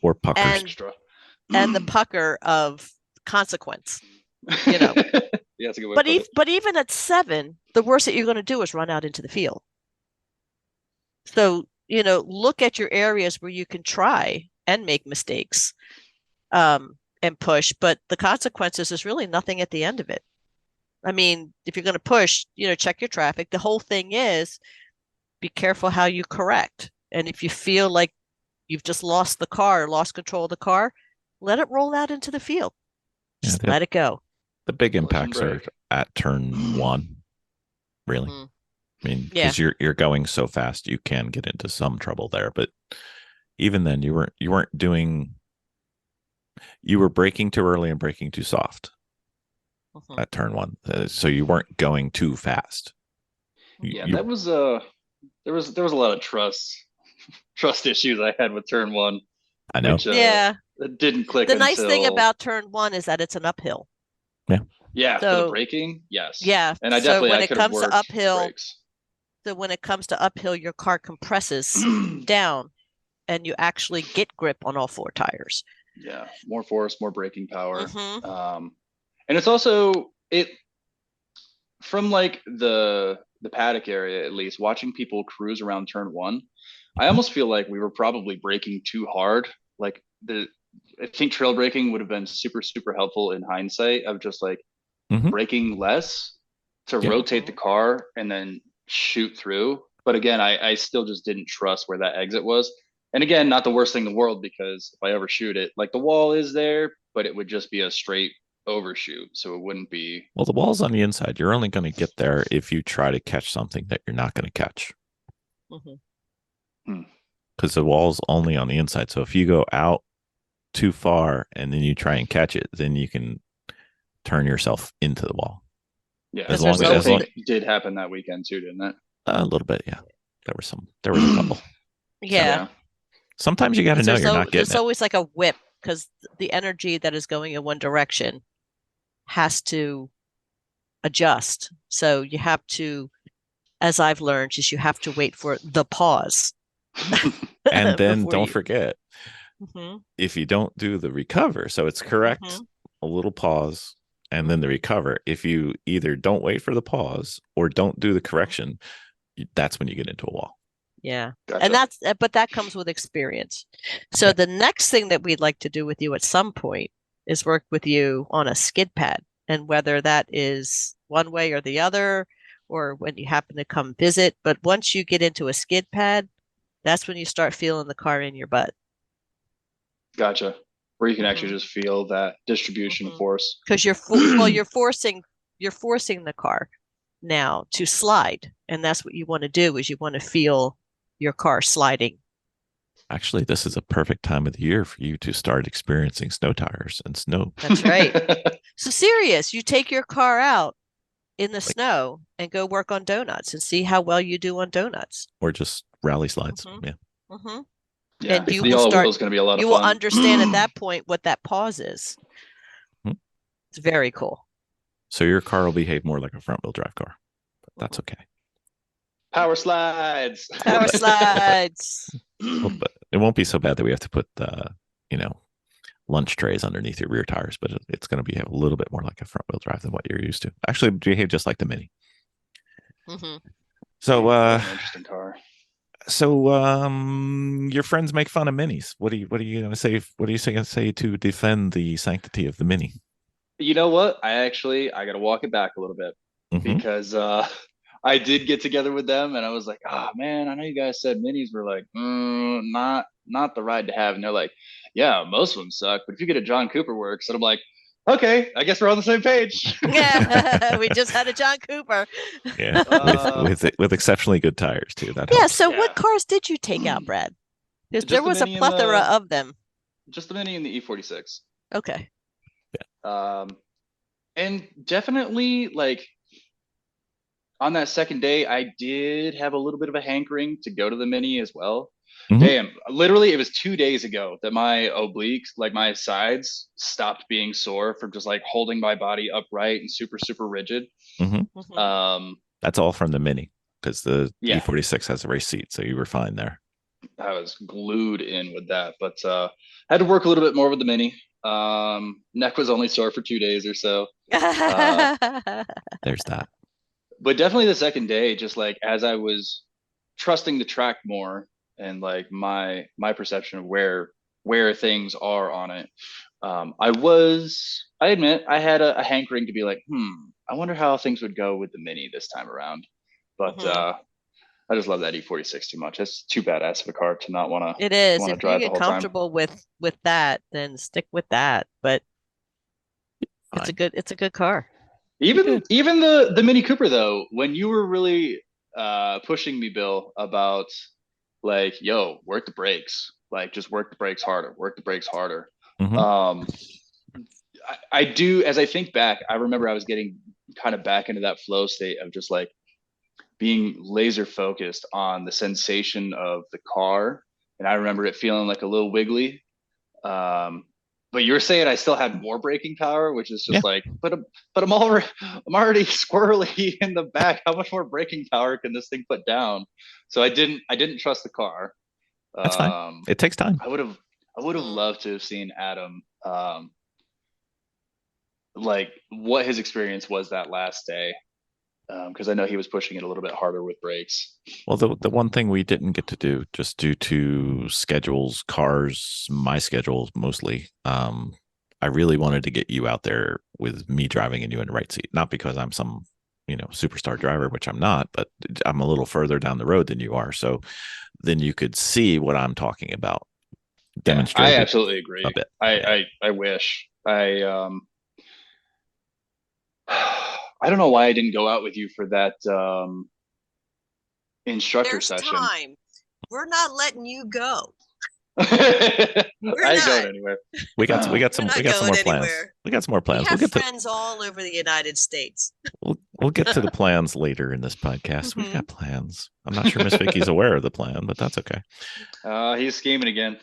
or pucker extra, and the pucker of consequence. Yeah, that's a good way. But even at 7, the worst that you're going to do is run out into the field. So, look at your areas where you can try and make mistakes and push, but the consequences is really nothing at the end of it. I mean, if you're going to push, check your traffic. The whole thing is be careful how you correct. And if you feel like you've just lost the car, lost control of the car, let it roll out into the field. Just let it go. The big impacts are at turn 1, really. Mm-hmm. I mean, because you're going so fast, you can get into some trouble there. But even then, you weren't doing. You were braking too early and braking too soft at turn 1, so you weren't going too fast. That was there was a lot of trust issues I had with turn 1. I know. Which, it didn't click. The nice thing about turn 1 is that it's an uphill. Yeah. Yeah. So, for the braking, yes. Yeah. And I definitely when it comes to uphill. So when it comes to uphill, your car compresses down and you actually get grip on all 4 tires. Yeah. More force, more braking power. Mm-hmm. And it's also from like the paddock area, at least watching people cruise around turn 1, I almost feel like we were probably braking too hard like I think trail braking would have been super, super helpful in hindsight of just like Mhm. braking less to Yeah. rotate the car and then shoot through. But again, I still just didn't trust where that exit was. And again, not the worst thing in the world, because if I overshoot it, like the wall is there, but it would just be a straight overshoot. So it wouldn't be. Well, the wall's on the inside. You're only going to get there if you try to catch something that you're not going to catch, Mm-hmm. because the wall's only on the inside. So if you go out too far and then you try and catch it, then you can turn yourself into the wall. Yeah, As long as- it did happen that weekend too, didn't it? A little bit, yeah. There was a couple. Yeah. Sometimes you got to know you're not getting There's it. always like a whip, because the energy that is going in one direction has to adjust. So you have to, as I've learned, is you have to wait for the pause. And then before don't you- forget, Mhm. if you don't do the recover, so it's correct, Mhm. a little pause and then the recover. If you either don't wait for the pause or don't do the correction, that's when you get into a wall. Yeah. Gotcha. And but that comes with experience. So the next thing that we'd like to do with you at some point is work with you on a skid pad, and whether that is one way or the other, or when you happen to come visit. But once you get into a skid pad, that's when you start feeling the car in your butt. Gotcha. Where you can actually Mhm. just feel that distribution Mhm. force. Because you're forcing the car now to slide, and that's what you want to do, is you want to feel your car sliding. Actually, this is a perfect time of the year for you to start experiencing snow tires and snow. That's right. So serious, you take your car out in the snow and go work on donuts and see how well you do on donuts. Or just rally slides. Mhm. Yeah. Mm-hmm. Yeah, And you the will all start. wheel is going to be a lot of You will fun. understand at that point what that pause is. Hmm. It's very cool. So your car will behave more like a front wheel drive car, but that's okay. Power slides. Power slides. Well, but it won't be so bad that we have to put lunch trays underneath your rear tires, but it's going to be a little bit more like a front wheel drive than what you're used to. Actually, behave just like the Mini. Mm-hmm. So, That's an interesting car. Your friends make fun of Minis. What are you going to say? What are you going to say to defend the sanctity of the Mini? You know what? I got to walk it back a little bit, Mhm. because I did get together with them and I was like, oh man, I know you guys said minis were like, not the ride to have. And they're like, yeah, most of them suck, but if you get a John Cooper works, and I'm like, okay, I guess we're on the same page. Yeah, we just had a John Cooper. Yeah, with exceptionally good tires too. That Yeah. helps. So, Yeah. what cars did you take out, Brad? Because Just there the was a Mini and plethora of them. Just the Mini and the E46. Okay. And definitely, like, on that second day, I did have a little bit of a hankering to go to the Mini as well. Mhm. Damn, literally, it was 2 days ago that my obliques, like my sides, stopped being sore from just like holding my body upright and super, super rigid. Mhm. Mhm. That's all from the Mini, because the Yeah. E46 has a race seat, so you were fine there. I was glued in with that, but had to work a little bit more with the Mini. Neck was only sore for 2 days or so. There's that. But definitely the second day, just like as I was trusting the track more, and like my perception of where things are on it, I admit I had a hankering to be like, I wonder how things would go with the Mini this time around. But Mhm. I just love that E46 too much. It's too badass of a car to not want to. It is. wanna If you drive the get whole time. comfortable with that, then stick with that. But it's Fine. a good car. Even the Mini Cooper though, when you were really pushing me, Bill, about like, yo, work the brakes, like just work the brakes harder, work the brakes harder. Mhm. I do, as I think back, I remember I was getting kind of back into that flow state of just like being laser focused on the sensation of the car, and I remember it feeling like a little wiggly. But you're saying I still had more braking power, which is just Yeah. like, but I'm already squirrely in the back. How much more braking power can this thing put down? So I didn't trust the car. That's fine. It takes time. I would have loved to have seen Adam, like what his experience was that last day. because I know he was pushing it a little bit harder with brakes. Well, the one thing we didn't get to do, just due to schedules, cars, my schedule mostly, I really wanted to get you out there with me driving and you in the right seat. Not because I'm some, superstar driver, which I'm not, but I'm a little further down the road than you are. So then you could see what I'm talking about. Demonstrate. I absolutely agree. A bit. I wish. I don't know why I didn't go out with you for that instructor There's session. time. We're not letting you go. I ain't going anywhere. We got some more plans. Anywhere. We got some more plans. We have friends all over the United States. We'll get to the plans later in this podcast. We've got plans. I'm not sure Miss Vicky's aware of the plan, but that's okay. He's scheming again.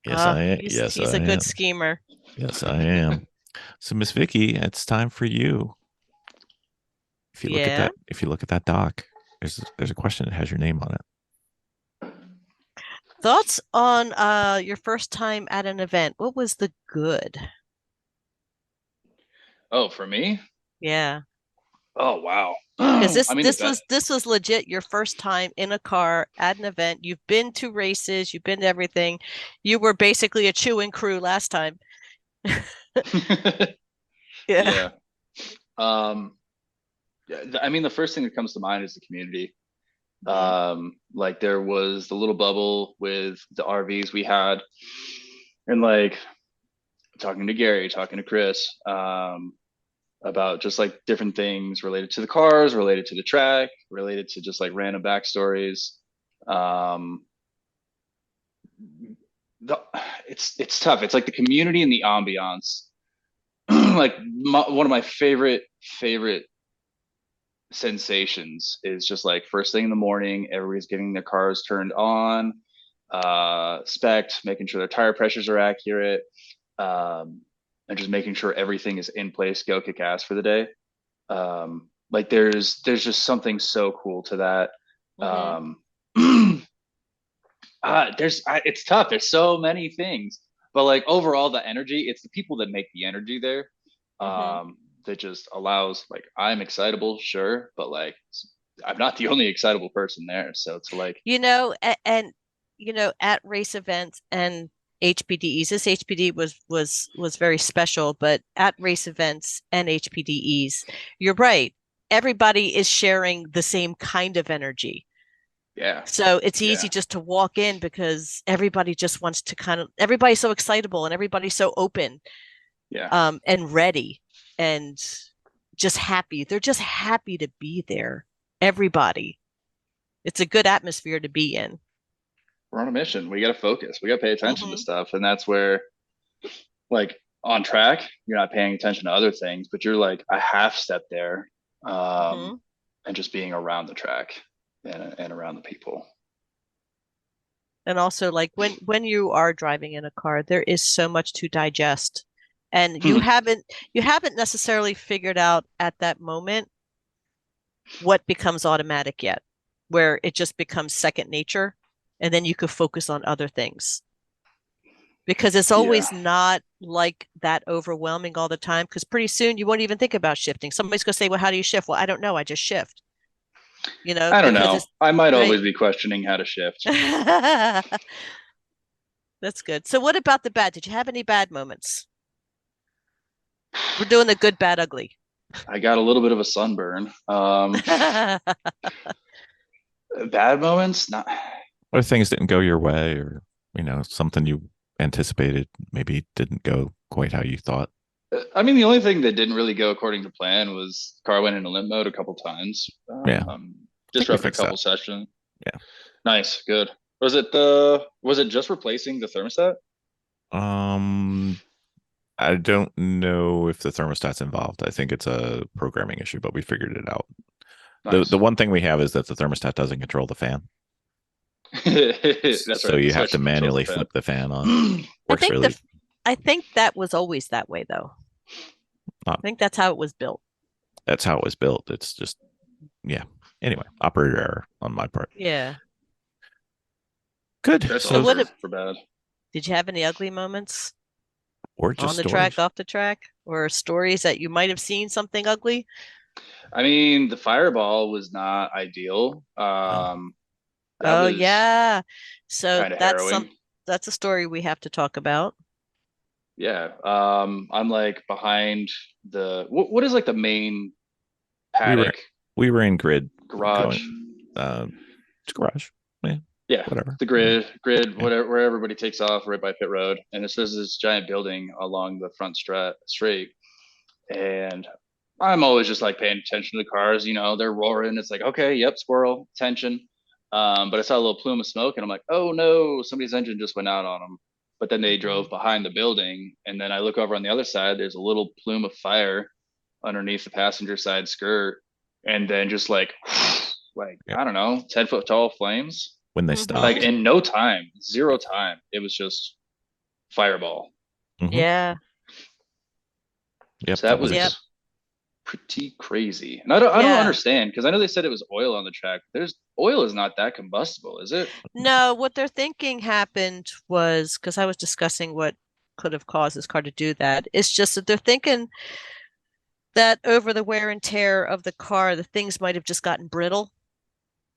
Yes, I am. He's a good schemer. Yes, I am. So, Miss Vicky, it's time for you. If you look at that doc, there's a question that has your name on it. Thoughts on your first time at an event? What was the good? Oh, for me? Yeah. Oh, wow. Because this was legit your first time in a car at an event. You've been to races, you've been to everything. You were basically a chewing crew last time. Yeah. I mean, the first thing that comes to mind is the community. Like there was the little bubble with the RVs we had, and like talking to Gary, talking to Chris, about just like different things related to the cars, related to the track, related to just like random backstories. It's tough. It's like the community and the ambiance. Like one of my favorite sensations is just like first thing in the morning, everybody's getting their cars turned on, spec'd, making sure their tire pressures are accurate, and just making sure everything is in place, go kick ass for the day. Like there's just something so cool to that. It's tough. There's so many things, but like overall the energy, it's the people that make the energy there. That just allows, like, I'm excitable, sure, but like I'm not the only excitable person there. So it's like, at race events and HPDEs, this HPD was very special, but at race events and HPDEs, you're right. Everybody is sharing the same kind of energy. Yeah. So it's easy just to walk in because everybody just wants to everybody's so excitable and everybody's so open. Yeah. And ready and just happy. They're just happy to be there. Everybody. It's a good atmosphere to be in. We're on a mission. We got to focus. We got to pay attention to stuff. And that's where, like, on track, you're not paying attention to other things, but you're like a half step there. And just being around the track and around the people. And also, like, when you are driving in a car, there is so much to digest. And you haven't necessarily figured out at that moment what becomes automatic yet, where it just becomes second nature, and then you could focus on other things. Because it's always not like that overwhelming all the time, because pretty soon you won't even think about shifting. Somebody's going to say, well, how do you shift? Well, I don't know. I just shift. I don't know. I might always be questioning how to shift. That's good. So what about the bad? Did you have any bad moments? We're doing the good, bad, ugly. I got a little bit of a sunburn. Bad moments? Not. Or things didn't go your way, or something you anticipated maybe didn't go quite how you thought. I mean, the only thing that didn't really go according to plan was the car went into limp mode a couple times. Disrupted a couple sessions. Yeah. Nice. Good. Was it just replacing the thermostat? I don't know if the thermostat's involved. I think it's a programming issue, but we figured it out. Nice. The one thing we have is that the thermostat doesn't control the fan. That's so right. you have to manually flip the fan on. I think that was always that way, though. I think that's how it was built. That's how it was built. It's just, Anyway, operator error on my part. Yeah. Good. That's for bad. Did you have any ugly moments? Or just on the track, off the track, or stories that you might have seen something ugly? I mean, the fireball was not ideal. That Oh was yeah. So kind of harrowing. that's a story we have to talk about. Yeah. I'm like behind what is like the main We were paddock we were in grid garage? going garage. Yeah, Yeah, whatever. the grid, Yeah. whatever, where everybody takes off right by pit road, and there's this giant building along the front straight, and I'm always just like paying attention to the cars. You know, they're roaring. It's like, okay, yep, squirrel, attention. But I saw a little plume of smoke, and I'm like, oh no, somebody's engine just went out on them. But then they drove behind the building, and then I look over on the other side. There's a little plume of fire underneath the passenger side skirt, and then just like, like Yep. I don't know, 10 foot tall flames. When they Mhm. stopped. Like in no time, zero time. It was just fireball. Mhm. Yeah. Yep, So that was Yep. pretty crazy. And I don't Yeah. understand, because I know they said it was oil on the track. There's oil is not that combustible, is it? No, what they're thinking happened was because I was discussing what could have caused this car to do that. It's just that they're thinking that over the wear and tear of the car, the things might have just gotten brittle,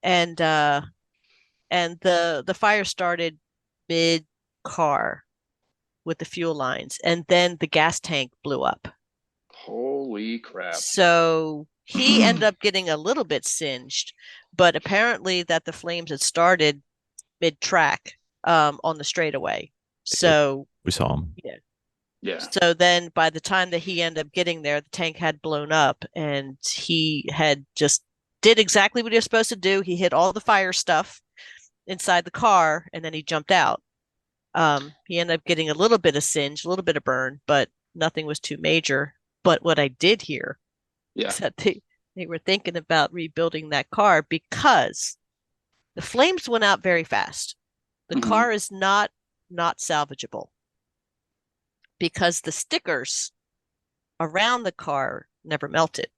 and the fire started mid car with the fuel lines, and then the gas tank blew up. Holy crap. So he ended up getting a little bit singed, but apparently that the flames had started mid track on the straightaway. So we saw him. Yeah. so then by the time that he ended up getting there, the tank had blown up, and he had just did exactly what he was supposed to do. He hit all the fire stuff inside the car, and then he jumped out. He ended up getting a little bit of singe, a little bit of burn, but nothing was too major. But what I did hear Yeah. is that they were thinking about rebuilding that car because the flames went out very fast. The Mhm. car is not salvageable because the stickers around the car never melted.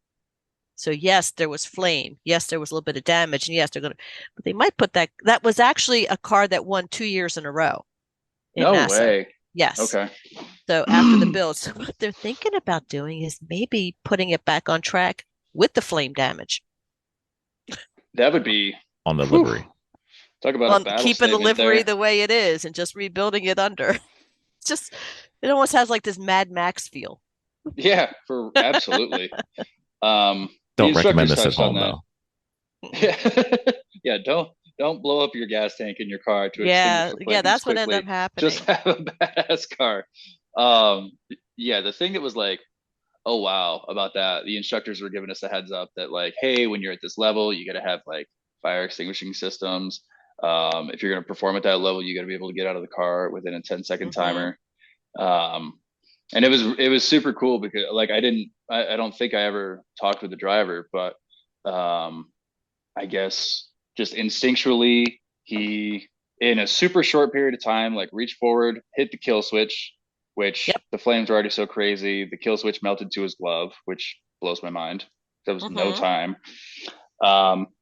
So yes, there was flame. Yes, there was a little bit of damage, and yes, they're gonna. But they might put that. That was actually a car that won 2 years in a row in No NASA. way. Yes. Okay. So after the build, so what they're thinking about doing is maybe putting it back on track with the flame damage. That would be On the whew, livery. talk about a On battle keeping the statement livery there. the way it is and just rebuilding it under. It's just it almost has like this Mad Max feel. Yeah, for absolutely. The Don't recommend instructors this at touched on home that. though. Yeah. Yeah, don't blow up your gas tank in your car to Yeah, extinguish the yeah, flames that's what quickly. ended up happening. Just have a badass car. Um, yeah, the thing that was like, oh wow, about that, the instructors were giving us a heads up that like, hey, when you're at this level, you got to have like fire extinguishing systems. If you're going to perform at that level, you got to be able to get out of the car within a 10-second timer. And it was super cool because like I don't think I ever talked with the driver, but I guess just instinctually he in a super short period of time like reached forward, hit the kill switch, which Yep. the flames were already so crazy. The kill switch melted to his glove, which blows my mind. There was no time.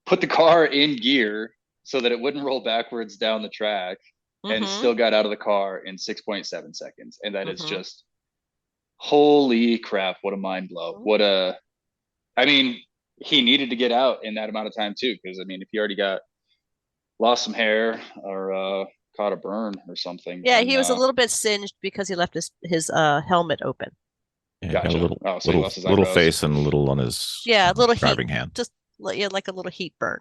Put the car in gear so that it wouldn't roll backwards down the track, and still got out of the car in 6.7 seconds. And that is just holy crap, what a mind blow. I mean, he needed to get out in that amount of time too, because I mean, if he already got lost some hair or caught a burn or something. Yeah, then, he was a little bit singed because he left his helmet open. Yeah, Gotcha. got a little Oh, so he lost his little eyebrows. face and a little on his Yeah, a little driving heat, hand. just like a little heat burn,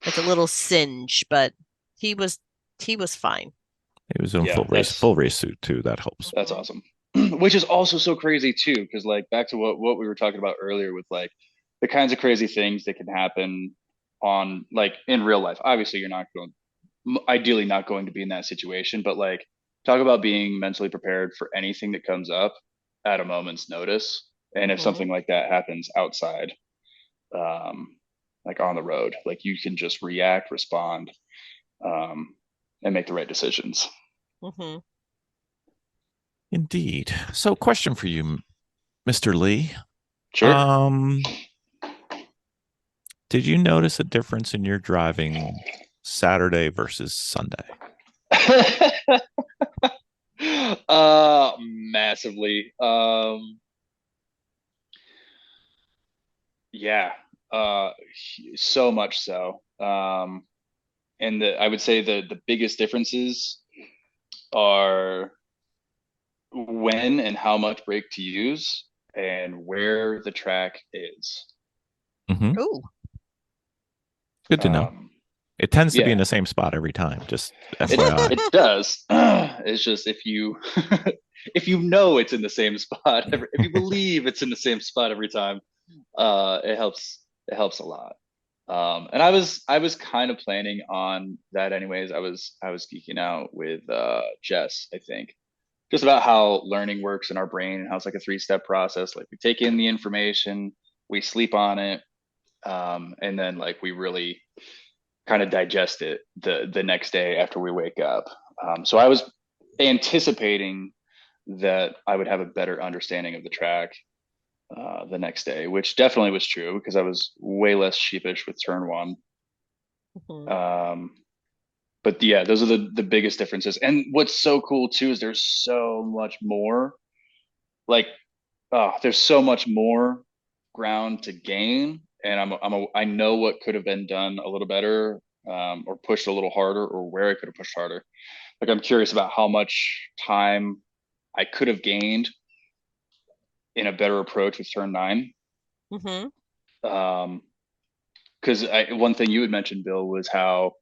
like a little singe, but he was fine. He was in Yeah, full race suit too. That helps. That's awesome. Which is also so crazy too, because like back to what we were talking about earlier with like the kinds of crazy things that can happen on like in real life. Obviously, you're not going, ideally not going to be in that situation, but like talk about being mentally prepared for anything that comes up at a moment's notice. And if something like that happens outside, like on the road, like you can just react, respond, and make the right decisions. Indeed. So, question for you, Mr. Lee. Sure. Did you notice a difference in your driving Saturday versus Sunday? Massively. Yeah, so much so. And I would say the biggest differences are when and how much brake to use and where the track is. Hmm. Ooh. Good to know. Um, It tends to be in yeah, the same spot every time. Just it FYI. it does. It's just if you if you know it's in the same spot, if you believe it's in the same spot every time, it helps. It helps a lot. And I was kind of planning on that anyways. I was geeking out with Jess, I think, just about how learning works in our brain and how it's like a three-step process. Like we take in the information, we sleep on it, and then like we really kind of digest it the next day after we wake up. So I was anticipating that I would have a better understanding of the track the next day, which definitely was true because I was way less sheepish with turn one. Mhm. But yeah, those are the biggest differences. And what's so cool too is there's so much more. Like, there's so much more ground to gain, and I know what could have been done a little better, or pushed a little harder, or where I could have pushed harder. Like, I'm curious about how much time I could have gained in a better approach with turn nine. Mhm. Because one thing you had mentioned, Bill, was how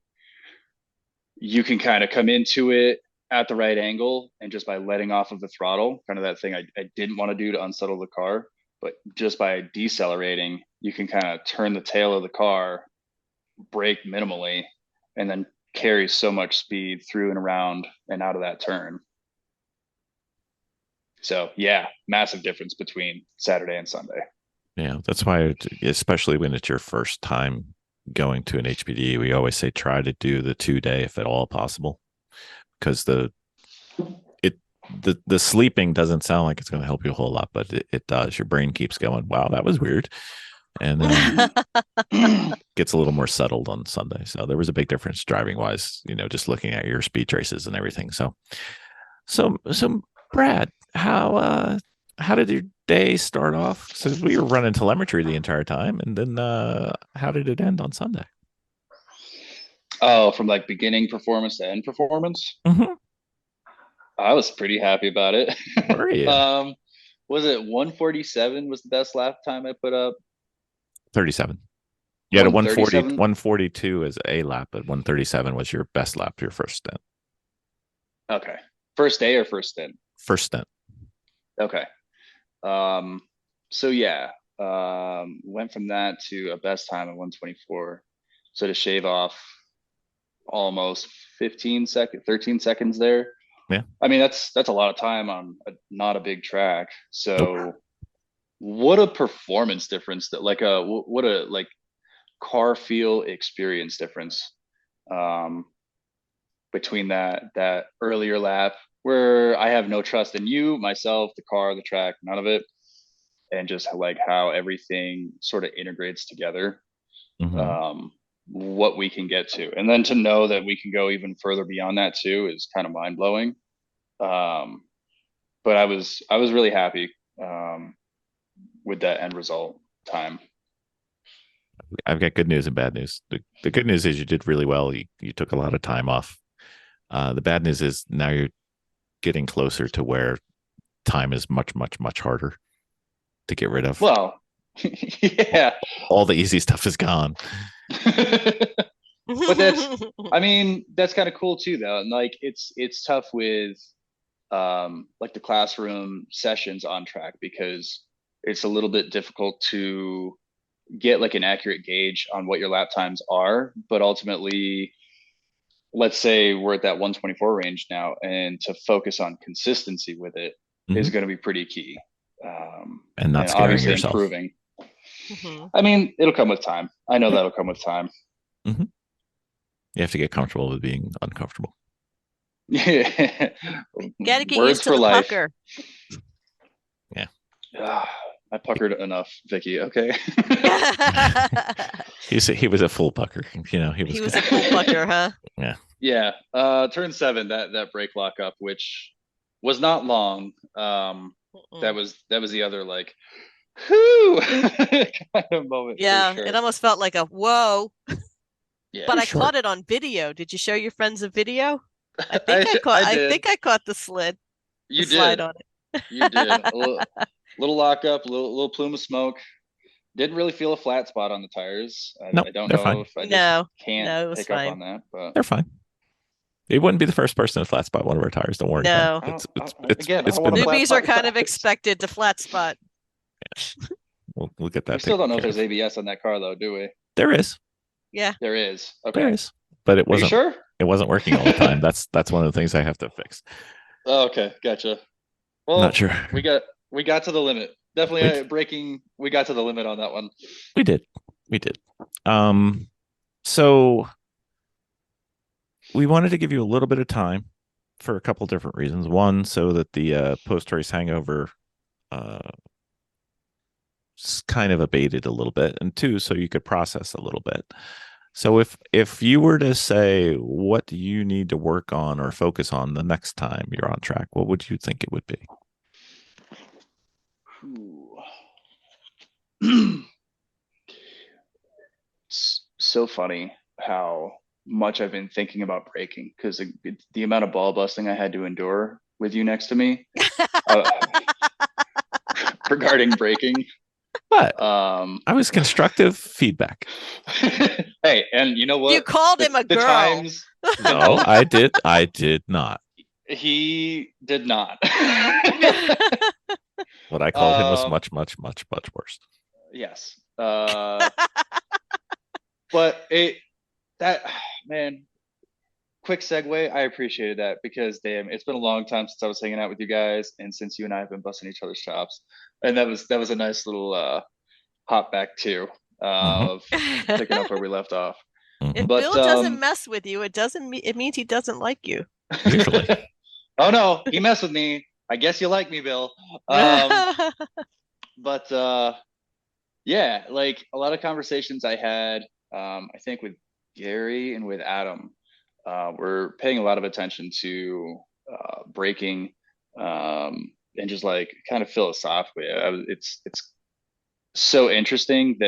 you can kind of come into it at the right angle and just by letting off of the throttle, kind of that thing I didn't want to do to unsettle the car, but just by decelerating, you can kind of turn the tail of the car, brake minimally, and then carry so much speed through and around and out of that turn. So yeah, massive difference between Saturday and Sunday. Yeah, that's why, especially when it's your first time going to an HPDE, we always say try to do the 2 day if at all possible, because the sleeping doesn't sound like it's going to help you a whole lot, but it does. Your brain keeps going, wow, that was weird, and then gets a little more settled on Sunday. So there was a big difference driving wise, just looking at your speed traces and everything. So Brad, how did your day start off? So we were running telemetry the entire time, and then how did it end on Sunday? Oh, from like beginning performance to end performance, Mm-hmm. I was pretty happy about it. Were you? Was it 147 was the best lap time I put up? 37. You had a 140, 137. 142 as a lap, but 137 was your best lap, your first stint. Okay. First day or first stint? First stint. Okay. Um, so yeah, went from that to a best time of 124. So to shave off almost 13 seconds there. Yeah. I mean, that's a lot of time on not a big track. Nope. So what a performance difference that like what a like car feel experience difference. Um, between that earlier lap where I have no trust in you, myself, the car, the track, none of it, and just like how everything sort of integrates together. Mm-hmm. What we can get to, and then to know that we can go even further beyond that too is kind of mind blowing. But I was really happy with that end result time. I've got good news and bad news. The good news is you did really well. You took a lot of time off. The bad news is now you're getting closer to where time is much, much, much harder to get rid of. Well, yeah. All the easy stuff is gone. But I mean, that's kind of cool too, though. And like, it's tough with like the classroom sessions on track because it's a little bit difficult to get like an accurate gauge on what your lap times are. But ultimately, let's say we're at that 124 range now, and to focus on consistency with it is Mhm. going to be pretty key. And not And scaring obviously yourself. improving. Mhm. I mean, it'll come with time. I know that'll come with time. Mm-hmm. You have to get comfortable with being uncomfortable. Yeah. Gotta get Words used to for the life. pucker. I puckered enough, Vicki. Okay. He was a full pucker. He was. He was a full pucker, huh? Yeah. Yeah. Turn 7, that brake lock up, which was not long. That Mm-mm. was the other like whoo kind of moment Yeah, for sure. it almost felt like a whoa. Yeah, But I Short. caught it on video. Did you show your friends a video? I think I I did. think I caught the slide You slide did. on it. You did. A little lockup, little plume of smoke. Didn't really feel a flat spot on the tires. Nope, I don't they're know fine. if I just No, can't no, it was pick up fine. on that, but They're fine. It wouldn't be the first person to flat spot one of our tires. Don't worry, Ken. No. Again, I It's don't want been to done. flat Newbies spot are your kind of tires. expected to flat spot. We'll get that. We still don't know if taken there's care of. ABS on that car though, do we? There is. Yeah. There is. There Okay. is. But it Are you wasn't. sure? It wasn't working all the time. That's one of the things I have to fix. Oh, okay, gotcha. I'm not Well, sure. we got to the limit. Definitely braking. We got to the limit on that one. We did. So we wanted to give you a little bit of time for a couple different reasons. One, so that the post-race hangover kind of abated a little bit, and two, so you could process a little bit. So if you were to say, what do you need to work on or focus on the next time you're on track, what would you think it would be? It's so funny how much I've been thinking about braking because the amount of ball busting I had to endure with you next to me regarding braking. But I was constructive feedback. Hey, and you know what? You called him a The girl. times No, I did not. he did not. What I called him was much worse. Yes. But man, quick segue. I appreciated that because damn, it's been a long time since I was hanging out with you guys, and since you and I have been busting each other's chops, and that was a nice little hop back too of picking up where we left off. If But Bill doesn't mess with you, it means he doesn't like you. Usually. Oh no, he messed with me. I guess you like me, Bill. But yeah, like a lot of conversations I had, I think with Gary and with Adam, we're paying a lot of attention to braking and just like kind of philosophically. It's so interesting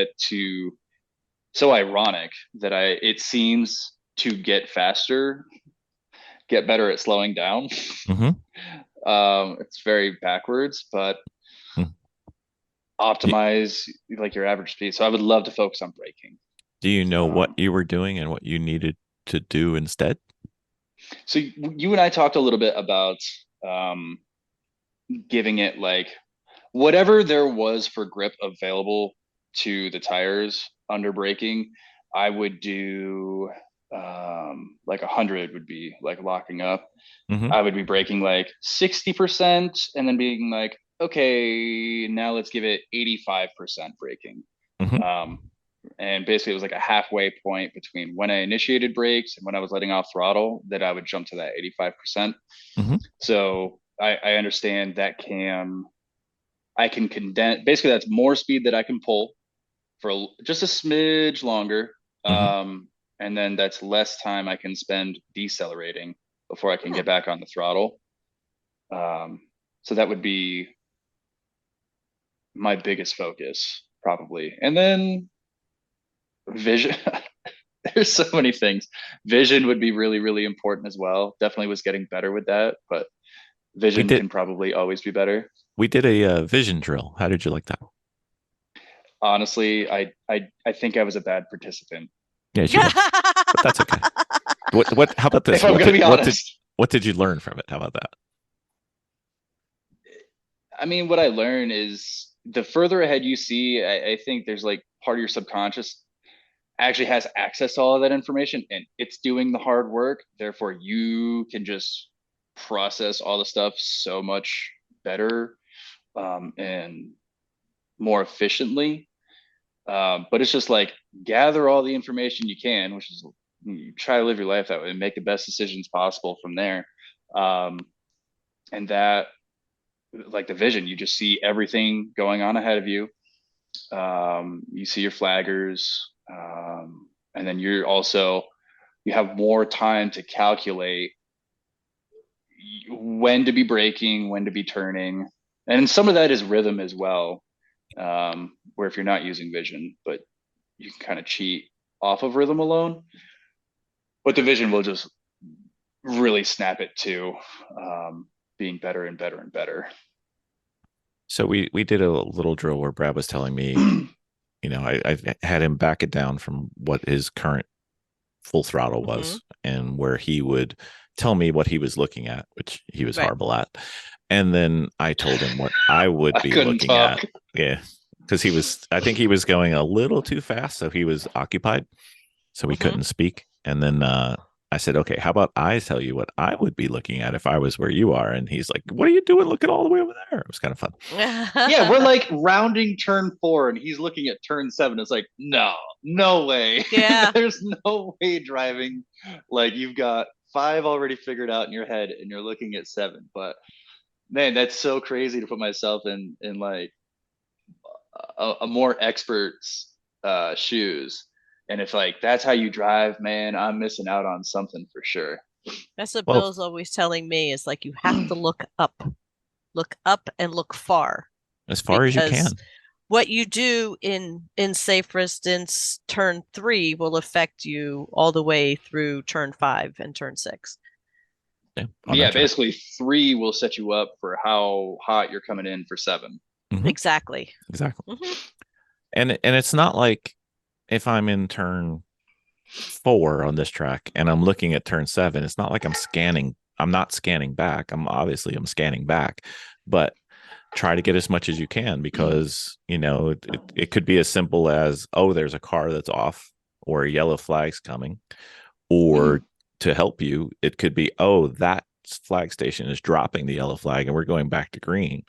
so ironic that it seems to get faster, get better at slowing down. It's very backwards, but optimize like your average speed. So I would love to focus on braking. Do you know what you were doing and what you needed to do instead? So you and I talked a little bit about giving it like whatever there was for grip available to the tires under braking. I would do like 100 would be like locking up. I would be braking like 60% and then being like, okay, now let's give it 85% braking. And basically it was like a halfway point between when I initiated brakes and when I was letting off throttle that I would jump to that 85%. So I understand that I can condense, basically that's more speed that I can pull for just a smidge longer. And then that's less time I can spend decelerating before I can get back on the throttle. So that would be my biggest focus probably. And then vision. There's so many things. Vision would be really, really important as well. Definitely was getting better with that, but vision can probably always be better. We did a vision drill. How did you like that? Honestly, I think I was a bad participant. Yeah, you were, but that's okay. What? How about this? If I'm gonna be honest, what did you learn from it? How about that? I mean, what I learned is the further ahead you see, I think there's like part of your subconscious actually has access to all of that information and it's doing the hard work. Therefore, you can just process all the stuff so much better and more efficiently. But it's just like gather all the information you can, which is you try to live your life that way and make the best decisions possible from there. And that, like the vision, you just see everything going on ahead of you. You see your flaggers, and then you have more time to calculate when to be braking, when to be turning, and some of that is rhythm as well. where if you're not using vision, but you can kind of cheat off of rhythm alone, but the vision will just really snap it to being better and better and better. So we did a little drill where Brad was telling me, I had him back it down from what his current full throttle was, and where he would tell me what he was looking at, which he was horrible at. And then I told him what I would be looking at. Yeah. Because I think he was going a little too fast. So he was occupied. So he couldn't speak. And then I said, okay, how about I tell you what I would be looking at if I was where you are? And he's like, what are you doing looking all the way over there? It was kind of fun. Yeah, we're like rounding turn 4 and he's looking at turn 7. It's like, no way. Yeah. There's no way driving. Like you've got 5 already figured out in your head and you're looking at 7. But man, that's so crazy to put myself in like a more expert's shoes. And if like that's how you drive, man, I'm missing out on something for sure. That's what Bill's always telling me, is like, you have to look up and look far. As far as you can. What you do in say, for instance, turn 3 will affect you all the way through turn 5 and turn 6. Yeah, basically 3 will set you up for how hot you're coming in for 7. Exactly. And it's not like if I'm in turn 4 on this track and I'm looking at turn 7, it's not like I'm not scanning back. I'm scanning back, but try to get as much as you can, because it could be as simple as, oh, there's a car that's off, or a yellow flag's coming, or to help you, it could be, oh, that flag station is dropping the yellow flag and we're going back to green.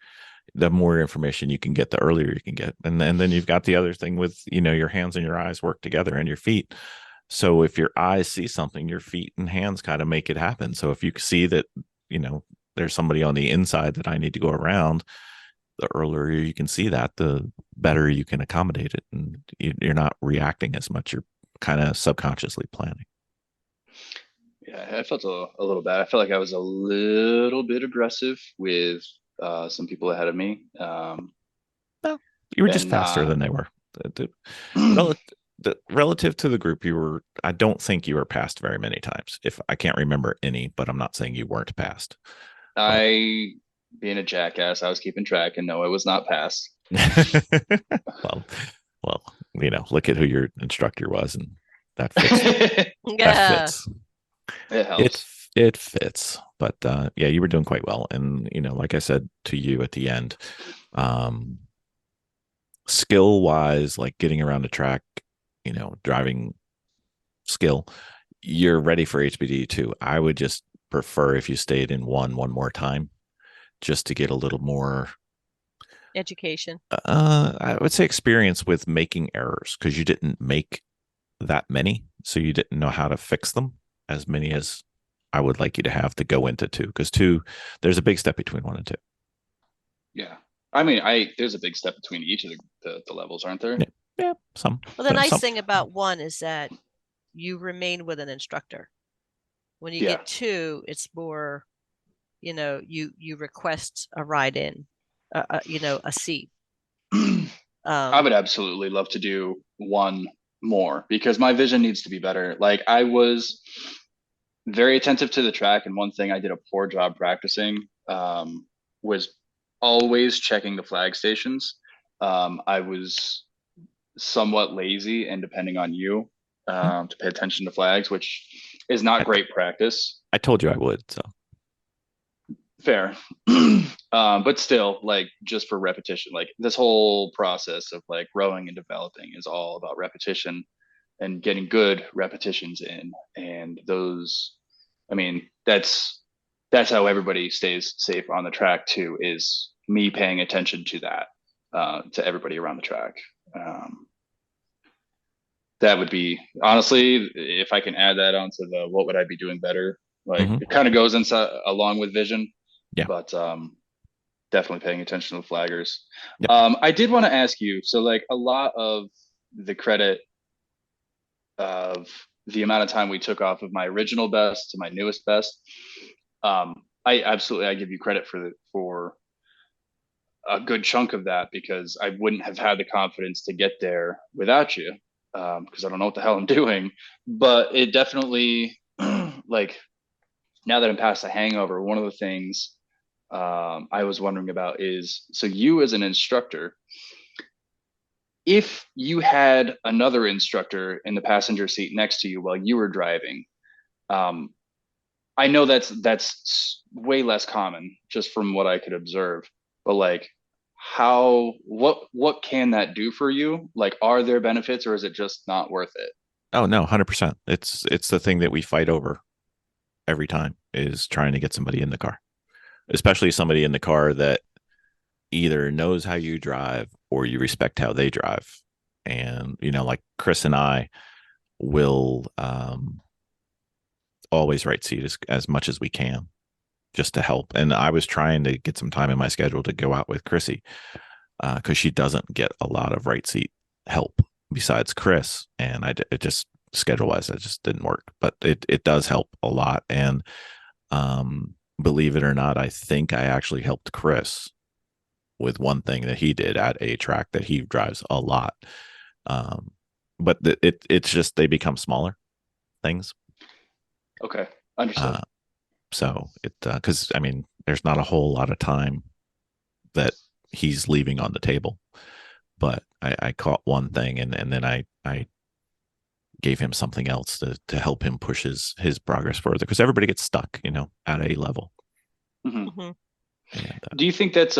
The more information you can get, the earlier you can get. And then you've got the other thing with, your hands and your eyes work together, and your feet. So if your eyes see something, your feet and hands kind of make it happen. So if you see that, there's somebody on the inside that I need to go around, the earlier you can see that, the better you can accommodate it. And you're not reacting as much. You're kind of subconsciously planning. Yeah, I felt a little bad. I felt like I was a little bit aggressive with some people ahead of me. No, you were just faster than they were. Relative to the group, I don't think you were passed very many times. If I can't remember any, but I'm not saying you weren't passed. Being a jackass, I was keeping track, and no, I was not passed. well, look at who your instructor was, and that fits. That fits. It helps. It fits. But yeah, you were doing quite well. And, like I said to you at the end, skill wise, like getting around the track, driving skill, you're ready for HPDE too. I would just prefer if you stayed in one more time, just to get a little more education. I would say experience with making errors, because you didn't make that many, so you didn't know how to fix them as many as I would like you to have to go into 2, because 2, there's a big step between 1 and 2. Yeah, I mean, there's a big step between each of the levels, aren't there? Yeah, some. Well, the nice thing about 1 is that you remain with an instructor. When you get 2, it's more, you request a ride in, a seat. I would absolutely love to do 1 more, because my vision needs to be better. Like, I was very attentive to the track, and one thing I did a poor job practicing was always checking the flag stations. I was somewhat lazy and depending on you to pay attention to flags, which is not great practice. I told you I would, so fair. But still, like, just for repetition, like this whole process of like growing and developing is all about repetition and getting good repetitions in. And those, I mean, that's how everybody stays safe on the track too, is me paying attention to that, to everybody around the track. That would be, honestly, if I can add that onto the what would I be doing better, like it kind of goes inside along with vision. Yeah, but definitely paying attention to the flaggers. Yep. I did want to ask you, so like a lot of the credit of the amount of time we took off of my original best to my newest best, I give you credit for a good chunk of that because I wouldn't have had the confidence to get there without you, because I don't know what the hell I'm doing. But it definitely, like, now that I'm past the hangover, one of the things I was wondering about is, so you as an instructor, if you had another instructor in the passenger seat next to you while you were driving, um, I know that's way less common just from what I could observe, but like what can that do for you? Like, are there benefits or is it just not worth it? Oh no, 100%. It's the thing that we fight over every time is trying to get somebody in the car, especially somebody in the car that either knows how you drive or you respect how they drive. And like Chris and I will always right seat as much as we can just to help. And I was trying to get some time in my schedule to go out with Chrissy because she doesn't get a lot of right seat help besides Chris. And it just schedule wise, it just didn't work, but it does help a lot. And believe it or not, I think I actually helped Chris with one thing that he did at a track that he drives a lot. But it's just, they become smaller things. Okay, understood. So because I mean, there's not a whole lot of time that he's leaving on the table, but I caught one thing and then I gave him something else to help him push his progress further because everybody gets stuck, at a level. Mhm. Mhm. And, Do you think that's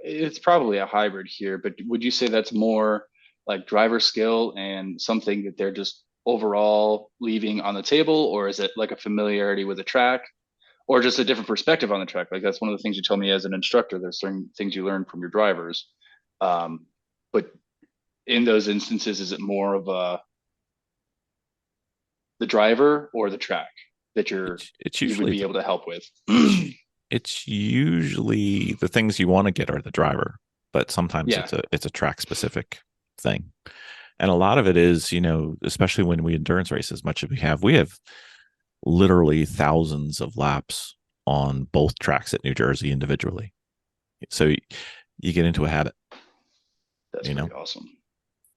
it's probably a hybrid here, but would you say that's more like driver skill and something that they're just overall leaving on the table, or is it like a familiarity with the track, or just a different perspective on the track? Like, that's one of the things you told me as an instructor. There's certain things you learn from your drivers, but in those instances, is it more of the driver or the track that it's you would usually be able to help with? it's usually the things you want to get are the driver, but sometimes Yeah. it's a track specific thing. And a lot of it is, especially when we endurance race as much as we have literally thousands of laps on both tracks at New Jersey individually. So you get into a habit. That's pretty awesome.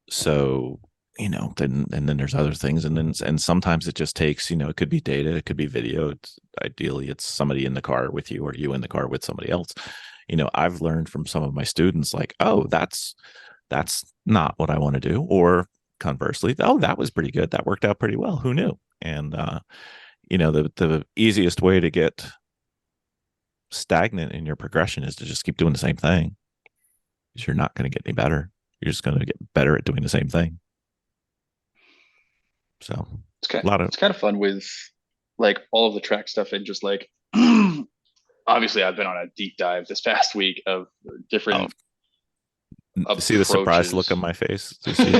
So, then there's other things. And sometimes it just takes, it could be data, it could be video. Ideally it's somebody in the car with you or you in the car with somebody else. I've learned from some of my students like, oh, that's not what I want to do. Or conversely, oh, that was pretty good. That worked out pretty well. Who knew? And, the easiest way to get stagnant in your progression is to just keep doing the same thing. Because you're not going to get any better. You're just going to get better at doing the same thing. So it's kind of fun with like all of the track stuff and just like obviously I've been on a deep dive this past week of different see the surprised look on my face. Do you see?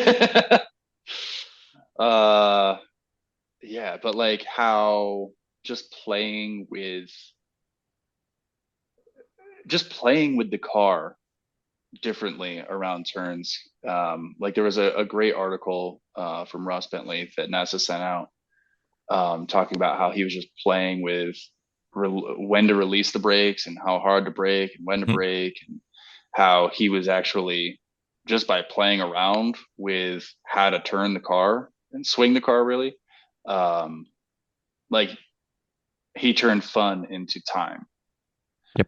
Yeah, but like how just playing with the car differently around turns. Like there was a great article from Ross Bentley that NASA sent out, talking about how he was just playing with when to release the brakes and how hard to brake and when to brake, and how he was actually just by playing around with how to turn the car and swing the car really, like he turned fun into time. Yep.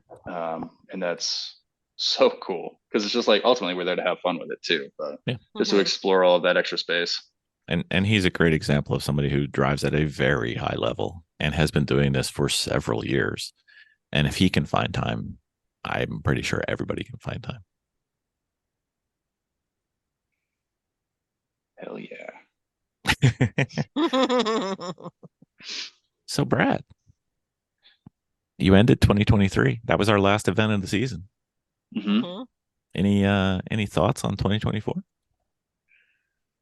And that's so cool because it's just like ultimately we're there to have fun with it too, but just to explore all of that extra space. And he's a great example of somebody who drives at a very high level and has been doing this for several years. And if he can find time, I'm pretty sure everybody can find time. Hell yeah. So Brad, you ended 2023. That was our last event of the season. Mm-hmm. Any thoughts on 2024?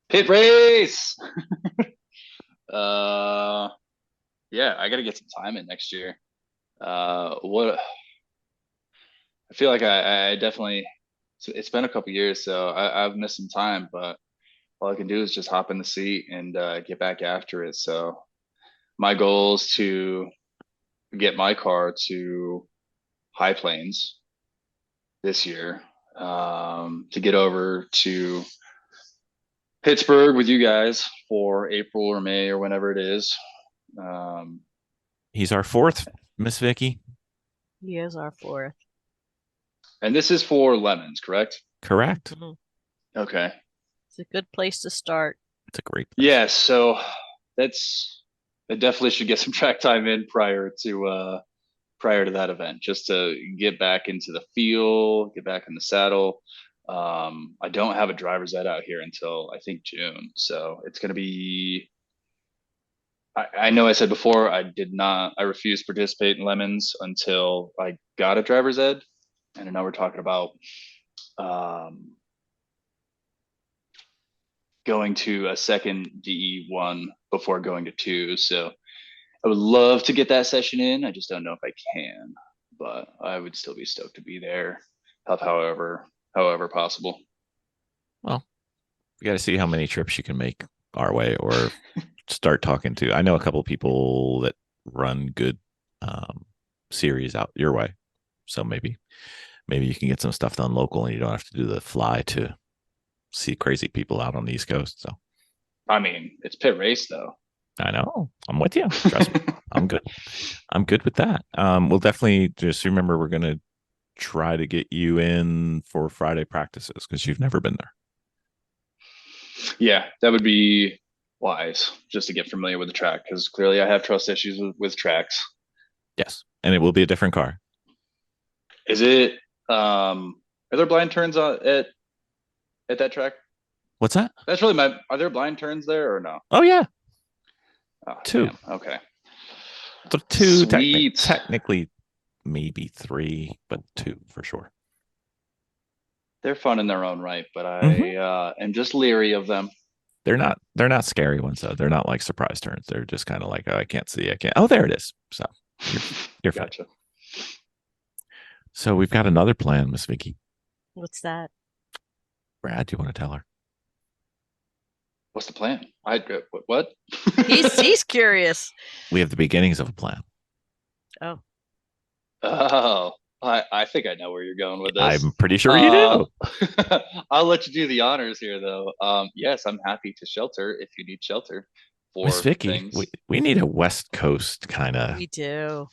Pit race. Yeah, I gotta get some time in next year. What I feel like I definitely, it's been a couple years, so I've missed some time, but all I can do is just hop in the seat and get back after it. So my goal is to get my car to high plains this year, to get over to Pittsburgh with you guys for April or May or whenever it is. He's our fourth, Miss Vicki. He is our fourth. And this is for lemons, correct? Correct. Mhm. Okay. It's a good place to start. It's a great place. Yeah, so I definitely should get some track time in prior to that event, just to get back into the feel, get back in the saddle. I don't have a driver's ed out here until I think June, so it's going to be. I know I said before I refused to participate in lemons until I got a driver's ed, and I know we're talking about going to a second DE1 before going to 2. So I would love to get that session in. I just don't know if I can, but I would still be stoked to be there, help however possible. Well, you got to see how many trips you can make our way, or start talking to. I know a couple of people that run good series out your way, so maybe you can get some stuff done local, and you don't have to do the fly to see crazy people out on the East Coast. So, I mean, it's pit race though. I know. I'm with you. Trust me. I'm good. I'm good with that. We'll definitely just remember we're going to try to get you in for Friday practices because you've never been there. Yeah, that would be wise, just to get familiar with the track, because clearly I have trust issues with tracks. Yes, and it will be a different car. Is it? Are there blind turns at that track? What's that? That's really my. Are there blind turns there or no? Oh yeah, Oh, 2. Damn. Okay. So 2 Sweet. technically, maybe 3, but 2 for sure. They're fun in their own right, but I am just leery of them. They're not scary ones though. They're not like surprise turns. They're just kind of like, oh, I can't see. I can't. Oh, there it is. So you're fine. Gotcha. So we've got another plan, Miss Vicki. What's that? Brad, do you want to tell her? What's the plan? What? He's curious. We have the beginnings of a plan. Oh, Oh, I think I know where you're going with this. I'm pretty sure you do. I'll let you do the honors here, though. Yes, I'm happy to shelter if you need shelter for Miss Vicki, things. we need a West Coast kind of, we do.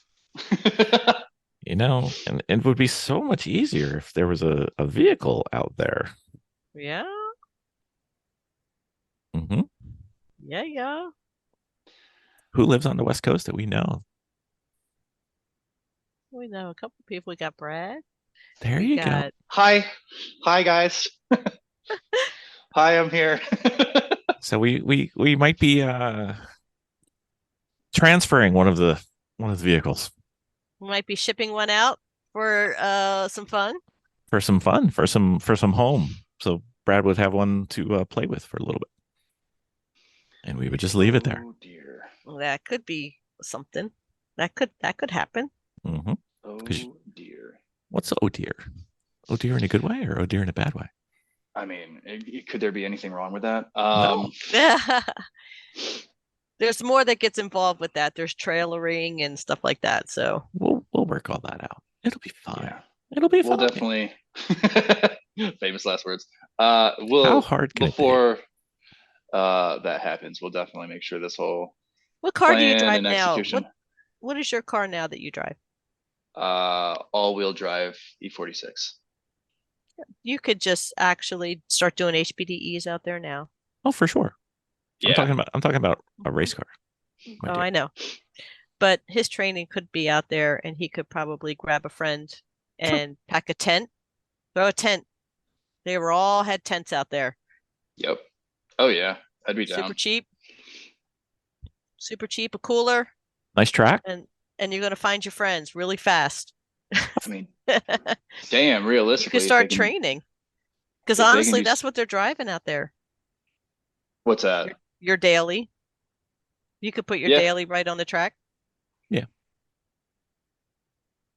and it would be so much easier if there was a vehicle out there. Yeah. Mm-hmm. Yeah. Who lives on the West Coast that we know? We know a couple people. We got Brad. There you go. Hi, guys. Hi, I'm here. So we might be transferring one of the vehicles We might be shipping one out for some fun. for some home. So Brad would have one to play with for a little bit, and we would just leave it there. Oh dear. Well, that could be something. That could happen. Mm-hmm. Oh dear. What's oh dear? Oh dear in a good way or oh dear in a bad way? I mean, could there be anything wrong with that? No. There's more that gets involved with that. There's trailering and stuff like that. So We'll work all that out. It'll be fine. Yeah. It'll be We'll fine. definitely. Famous last words. How hard can before that happens, we'll definitely make sure this whole what car do you plan drive and now? execution. What is your car now that you drive? All-wheel drive E46. You could just actually start doing HPDEs out there now. Oh, for sure. Yeah. I'm talking about a race car. my Oh, dear. I know. But his training could be out there, and he could probably grab a friend and pack a tent, throw a tent. They were all had tents out there. Yep. Oh yeah, I'd be down. Super cheap, a cooler, Nice track. and you're gonna find your friends really fast. I mean, damn, You realistically, could start if they can- training. Because if they can honestly, do- that's what they're driving out there. What's that? Your daily. You could put your Yeah. daily right on the track.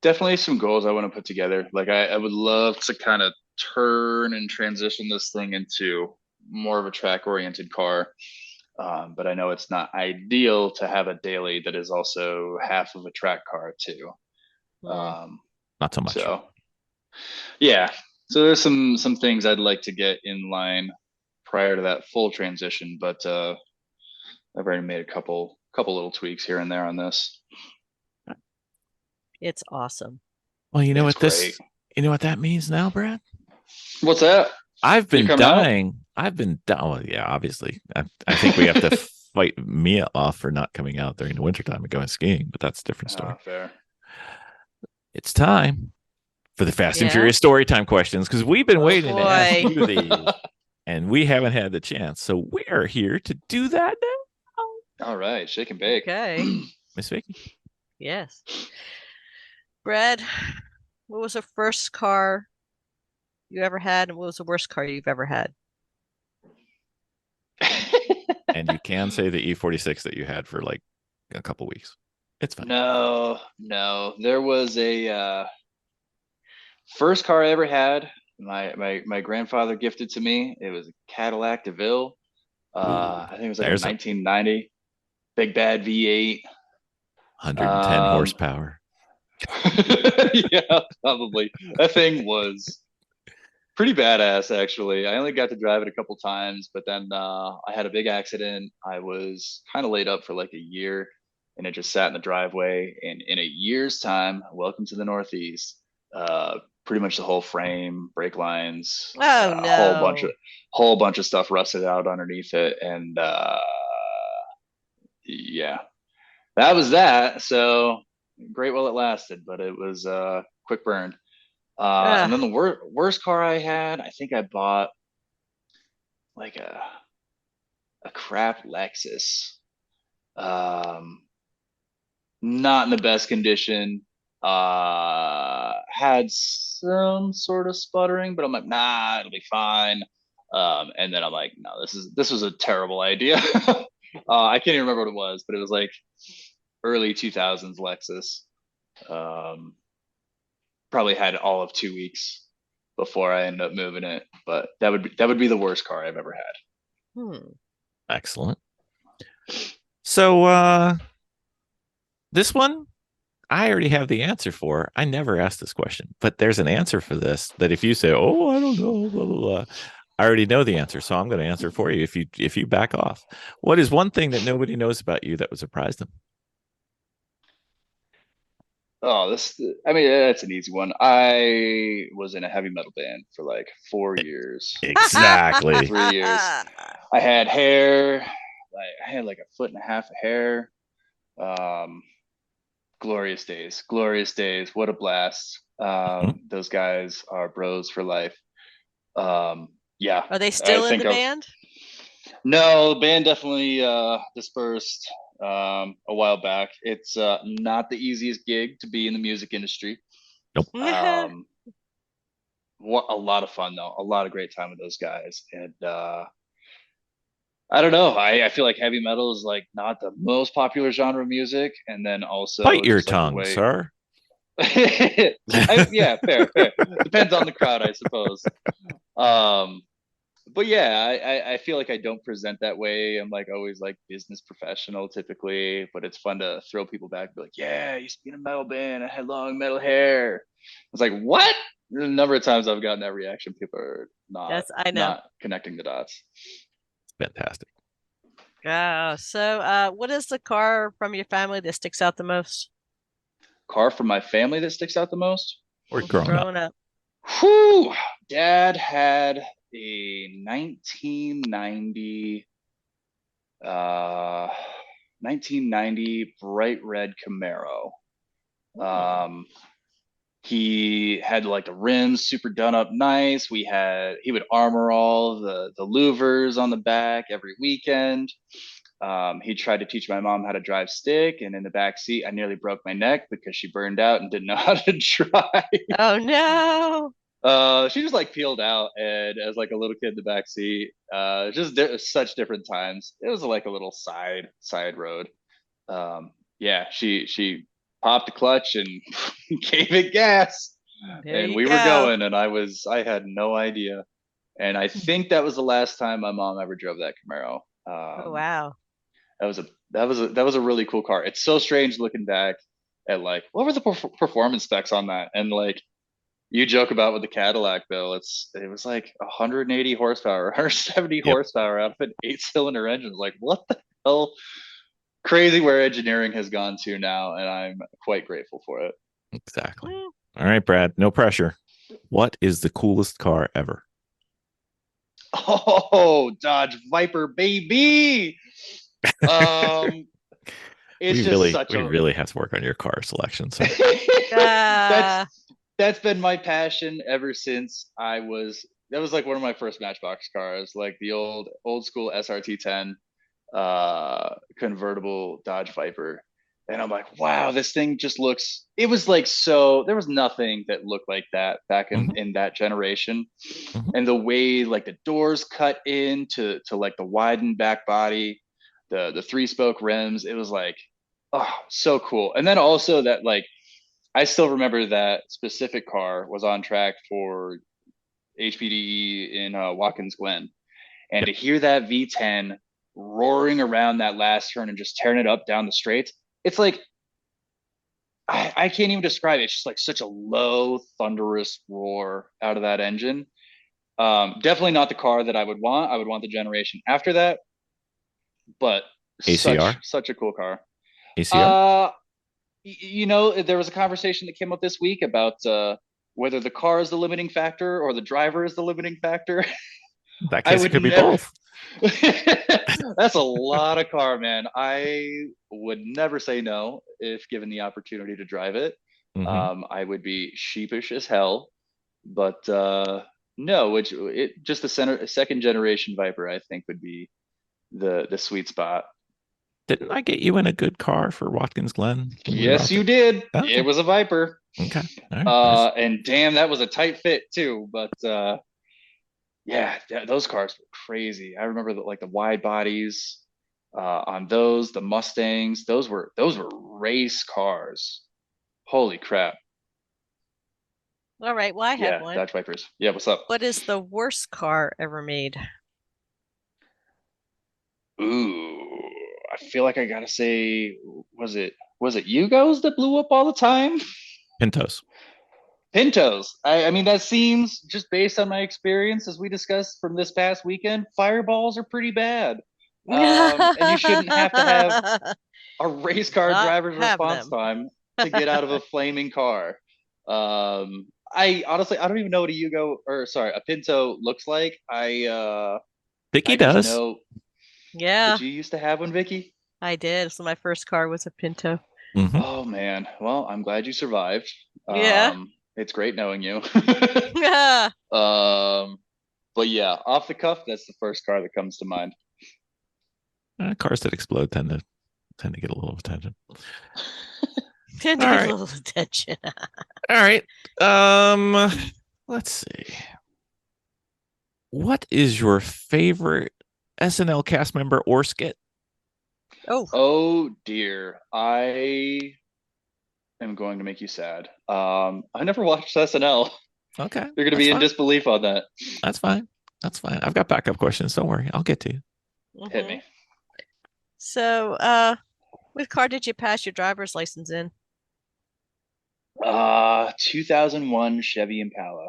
Definitely some goals I want to put together. Like I would love to kind of turn and transition this thing into more of a track oriented car. But I know it's not ideal to have a daily that is also half of a track car too. Mm. Not so much. So Yeah. So there's some things I'd like to get in line prior to that full transition, but I've already made a couple little tweaks here and there on this. It's awesome. Well, you know It's what great. you know what that means now, Brad? What's that? I've You been coming out? dying. I've been dying. Well, yeah, obviously. I think we have to fight Mia off for not coming out during the wintertime and going skiing, but that's a different story. Fair. It's time for the Fast and Yeah. Furious story time questions because we've been waiting to ask boy. you these and we haven't had the chance. So we are here to do that now. All right, shake and bake. Okay. Miss Vicki. Yes. Brad, what was the first car you ever had, and what was the worst car you've ever had? And you can say the E46 that you had for like a couple weeks. It's fine. No. There was a first car I ever had. My grandfather gifted to me. It was a Cadillac DeVille. I think it was like a 1990 big bad V8. 110 horsepower. Yeah, probably. That thing was pretty badass, actually. I only got to drive it a couple times, but then I had a big accident. I was kind of laid up for like a year, and it just sat in the driveway. And in a year's time, welcome to the Northeast. Pretty much the whole frame, brake lines, Oh no. whole bunch of stuff rusted out underneath it, and yeah, that was that. So great while it lasted, but it was quick burn. And then the worst car I had, I think I bought like a crap Lexus. Not in the best condition. Had some sort of sputtering, but I'm like, nah, it'll be fine. And then I'm like, no, this was a terrible idea. I can't even remember what it was, but it was like early 2000s Lexus. Probably had all of 2 weeks before I ended up moving it, but that would be the worst car I've ever had. Excellent. So this one I already have the answer for. I never asked this question, but there's an answer for this that if you say, "Oh, I don't know," blah blah blah, I already know the answer, so I'm going to answer for you if you back off. What is one thing that nobody knows about you that would surprise them? Oh, I mean, that's an easy one. I was in a heavy metal band for like 4 years. Exactly. 3 years. I had hair. I had like a foot and a half of hair. Glorious days. Glorious days. What a blast. Those guys are bros for life. Yeah. Are they still in the band? No, the band definitely dispersed a while back. It's not the easiest gig to be in the music industry. Nope. What a lot of fun though. A lot of great time with those guys. And I don't know. I feel like heavy metal is like not the most popular genre of music. And then also bite your tongue, sir. Yeah, fair. Depends on the crowd, I suppose. But yeah, I feel like I don't present that way. I'm like always like business professional typically, but it's fun to throw people back and be like, yeah, I used to be in a metal band. I had long metal hair. It's like, what? There's a number of times I've gotten that reaction. People are not connecting the dots. Fantastic. So what is the car from your family that sticks out the most? Car from my family that sticks out the most? Or growing up? Whew. Dad had a 1990 bright red Camaro. He had like the rims super done up nice. He would armor all the louvers on the back every weekend. He tried to teach my mom how to drive stick, and in the back seat I nearly broke my neck because she burned out and didn't know how to drive. Oh no. She just like peeled out, and as like a little kid in the back seat, just such different times. It was like a little side road. Yeah, she popped the clutch and gave it gas, and we were going, and I had no idea. And I think that was the last time my mom ever drove that Camaro. Oh wow. That was a really cool car. It's so strange looking back at like what were the performance specs on that, and like you joke about with the Cadillac, Bill. It was like 180 horsepower, 170 Yep. horsepower out of an 8-cylinder engine. Like, what the hell? Crazy where engineering has gone to now, and I'm quite grateful for it. Exactly. All right, Brad. No pressure. What is the coolest car ever? Oh, Dodge Viper, baby. It's We just really, such we a really have to work on your car selection. So Ah, that's been my passion ever since that was like one of my first Matchbox cars, like the old school SRT 10 convertible Dodge Viper. And I'm like, wow, this thing just looks, it was like, so there was nothing that looked like that back Mhm. in that generation. Mhm. And the way like the doors cut into like the widened back body, the 3-spoke rims, it was like, oh, so cool. And then also that, like, I still remember that specific car was on track for HPDE in Watkins Glen, and Yep. to hear that V10 roaring around that last turn and just tearing it up down the straight, it's like I can't even describe it. It's just like such a low, thunderous roar out of that engine. Definitely not the car that I would want. I would want the generation after that, but ACR, such a cool car. ACR. Uh, you know, there was a conversation that came up this week about whether the car is the limiting factor or the driver is the limiting factor. In that I case, it would could be never. both. That's a lot of car, man. I would never say no if given the opportunity to drive it. Hmm. I would be sheepish as hell, but no, which it just a second generation Viper, I think, would be the sweet spot. Didn't I get you in a good car for Watkins Glen when we were Yes, out you there? did. It Okay. was a Viper. Okay. All right. I just- And damn, that was a tight fit too. But yeah, those cars were crazy. I remember like the wide bodies on those, the Mustangs. Those were race cars. Holy crap! all right. Well, I have Yeah, one. Dodge Vipers. Yeah, what's up? What is the worst car ever made? Ooh, I feel like I gotta say, was it Yugos that blew up all the time? Pintos. Pintos. I mean, that seems just based on my experience, as we discussed from this past weekend. Fireballs are pretty bad, and you shouldn't have to have a race car Not driver's having response them. time to get out of a flaming car. I honestly, I don't even know what a Yugo, or sorry, a Pinto looks like. Vicky I just does. know. Yeah, Did you used to have one, Vicky? I did. So my first car was a Pinto. Hmm. Oh man. Well, I'm glad you survived. Yeah. It's great knowing you. Yeah. But yeah, off the cuff, that's the first car that comes to mind. Cars that explode tend to get a little attention. Tend to All get a right. little attention. All right. Let's see. What is your favorite SNL cast member or skit? Oh, Oh dear, I am going to make you sad. I never watched SNL. Okay. You're going to That's be in fine. disbelief on that. That's fine. That's fine. I've got backup questions. Don't worry. I'll get to you. Hit mhm. me. So, what car did you pass your driver's license in? 2001 Chevy Impala.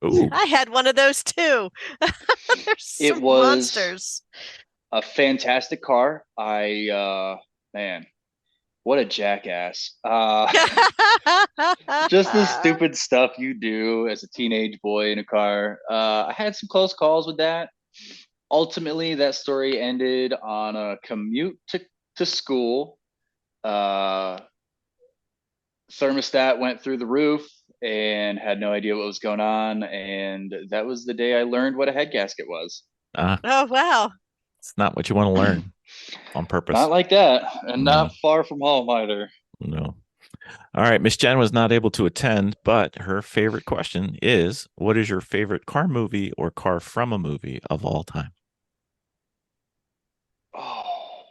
Ooh. I had one of those too. They're It some was monsters. a fantastic car. Man, what a jackass. Just the stupid stuff you do as a teenage boy in a car. I had some close calls with that. Ultimately, that story ended on a commute to school. Uh, Thermostat went through the roof and had no idea what was going on. And that was the day I learned what a head gasket was. Oh, wow. It's not what you want to learn on purpose. Not like that, and No. not far from home either. No. All right. Miss Jen was not able to attend, but her favorite question is, what is your favorite car movie or car from a movie of all time? Oh,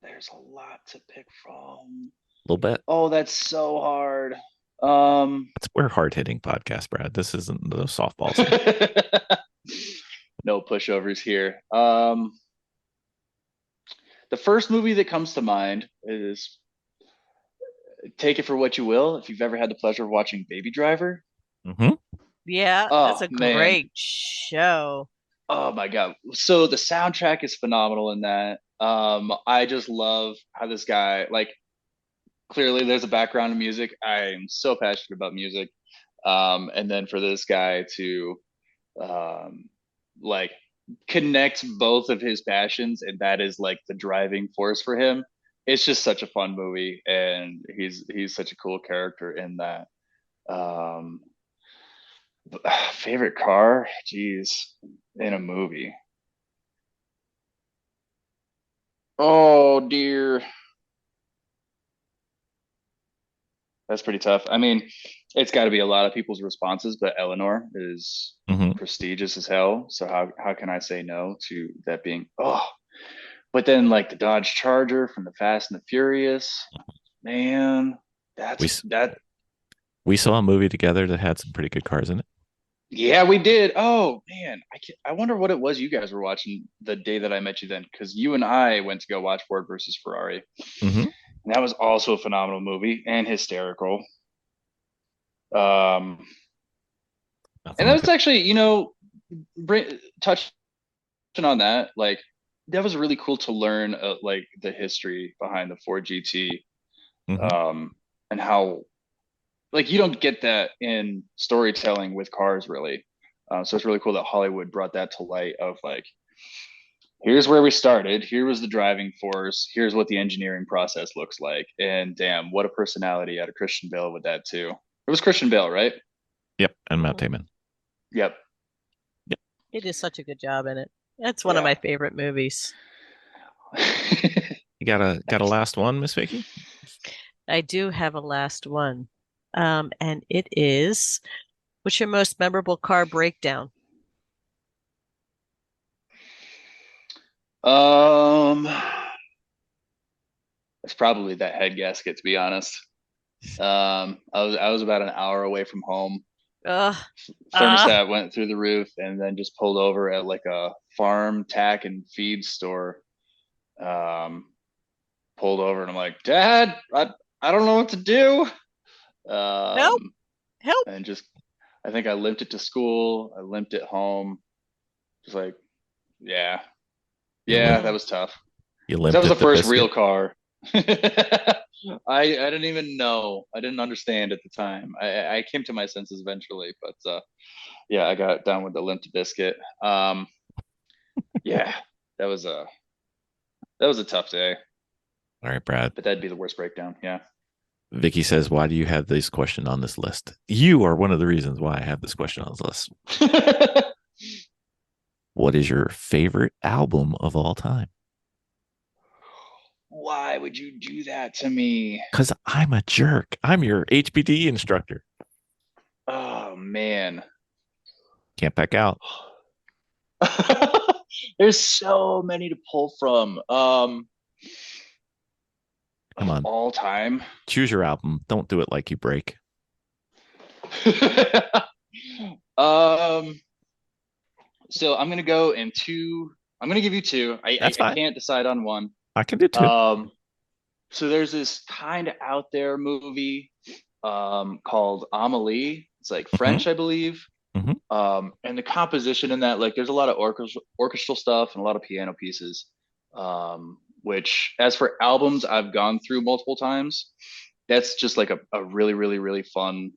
there's a lot to pick from. A little bit. Oh, that's so hard. We're hard hitting podcast, Brad. This isn't the softballs. No pushovers here. The first movie that comes to mind is take it for what you will. If you've ever had the pleasure of watching Baby Driver, Mm-hmm. Yeah, that's oh a man, great show. oh my god. So the soundtrack is phenomenal in that. I just love how this guy, like, clearly there's a background in music. I'm so passionate about music. And then for this guy to um like connect both of his passions, and that is like the driving force for him. It's just such a fun movie, and he's such a cool character in that. Um, favorite car, geez, in a movie. Oh dear, that's pretty tough. I mean, it's got to be a lot of people's responses, but Eleanor is Mm-hmm. prestigious as hell. So how can I say no to that being? Oh, but then like the Dodge Charger from the Fast and the Furious, man, We that's s- that. we saw a movie together that had some pretty good cars in it. Yeah, we did. Oh man, I wonder what it was you guys were watching the day that I met you then, because you and I went to go watch Ford versus Ferrari, Mm-hmm. and that was also a phenomenal movie and hysterical. Um, Nothing and that like was it. actually, touching on that, like that was really cool to learn, like the history behind the Ford GT, Mm-hmm. and how like you don't get that in storytelling with cars really. So it's really cool that Hollywood brought that to light of like, here's where we started, here was the driving force, here's what the engineering process looks like, and damn, what a personality out of Christian Bale with that too. It was Christian Bale, right? Yep, and Matt Mhm. Damon. Yep. He did such a good job in it. That's one of Yeah. my favorite movies. You got a Nice. last one, Miss Vicky? I do have a last one. And it is, what's your most memorable car breakdown? um it's probably that head gasket, to be honest. I was about an hour away from home. Ugh. Ah, Thermostat went through the roof, and then just pulled over at like a farm tack and feed store. Um, Pulled over, and I'm like, Dad, I don't know what to do. help, Um, help. and just I think I limped it to school. I limped it home. Just like, yeah, You limp yeah, that Mm. was tough. you 'Cause that limped was the at the first real biscuit. car. I didn't even know. I didn't understand at the time. I came to my senses eventually, but yeah, I got down with the limp biscuit. Yeah, that was a that was a tough day, All right, Brad. but that'd be the worst breakdown. Yeah. Vicky says, "Why do you have this question on this list?" You are one of the reasons why I have this question on this list. What is your favorite album of all time? Why would you do that to me? Because I'm a jerk. I'm your HPDE instructor. Oh man. Can't back out. There's so many to pull from. Come Of on, all time. choose your album. Don't do it like you break. um, so I'm gonna go in two. I'm gonna give you two. That's I fine. can't decide on one. I can do two. So there's this kind of out there movie called Amelie. It's like Mm-hmm. French, I believe. Mm-hmm. And the composition in that, like, there's a lot of orchestral stuff and a lot of piano pieces. Which, as for albums, I've gone through multiple times. That's just like a really, really, really fun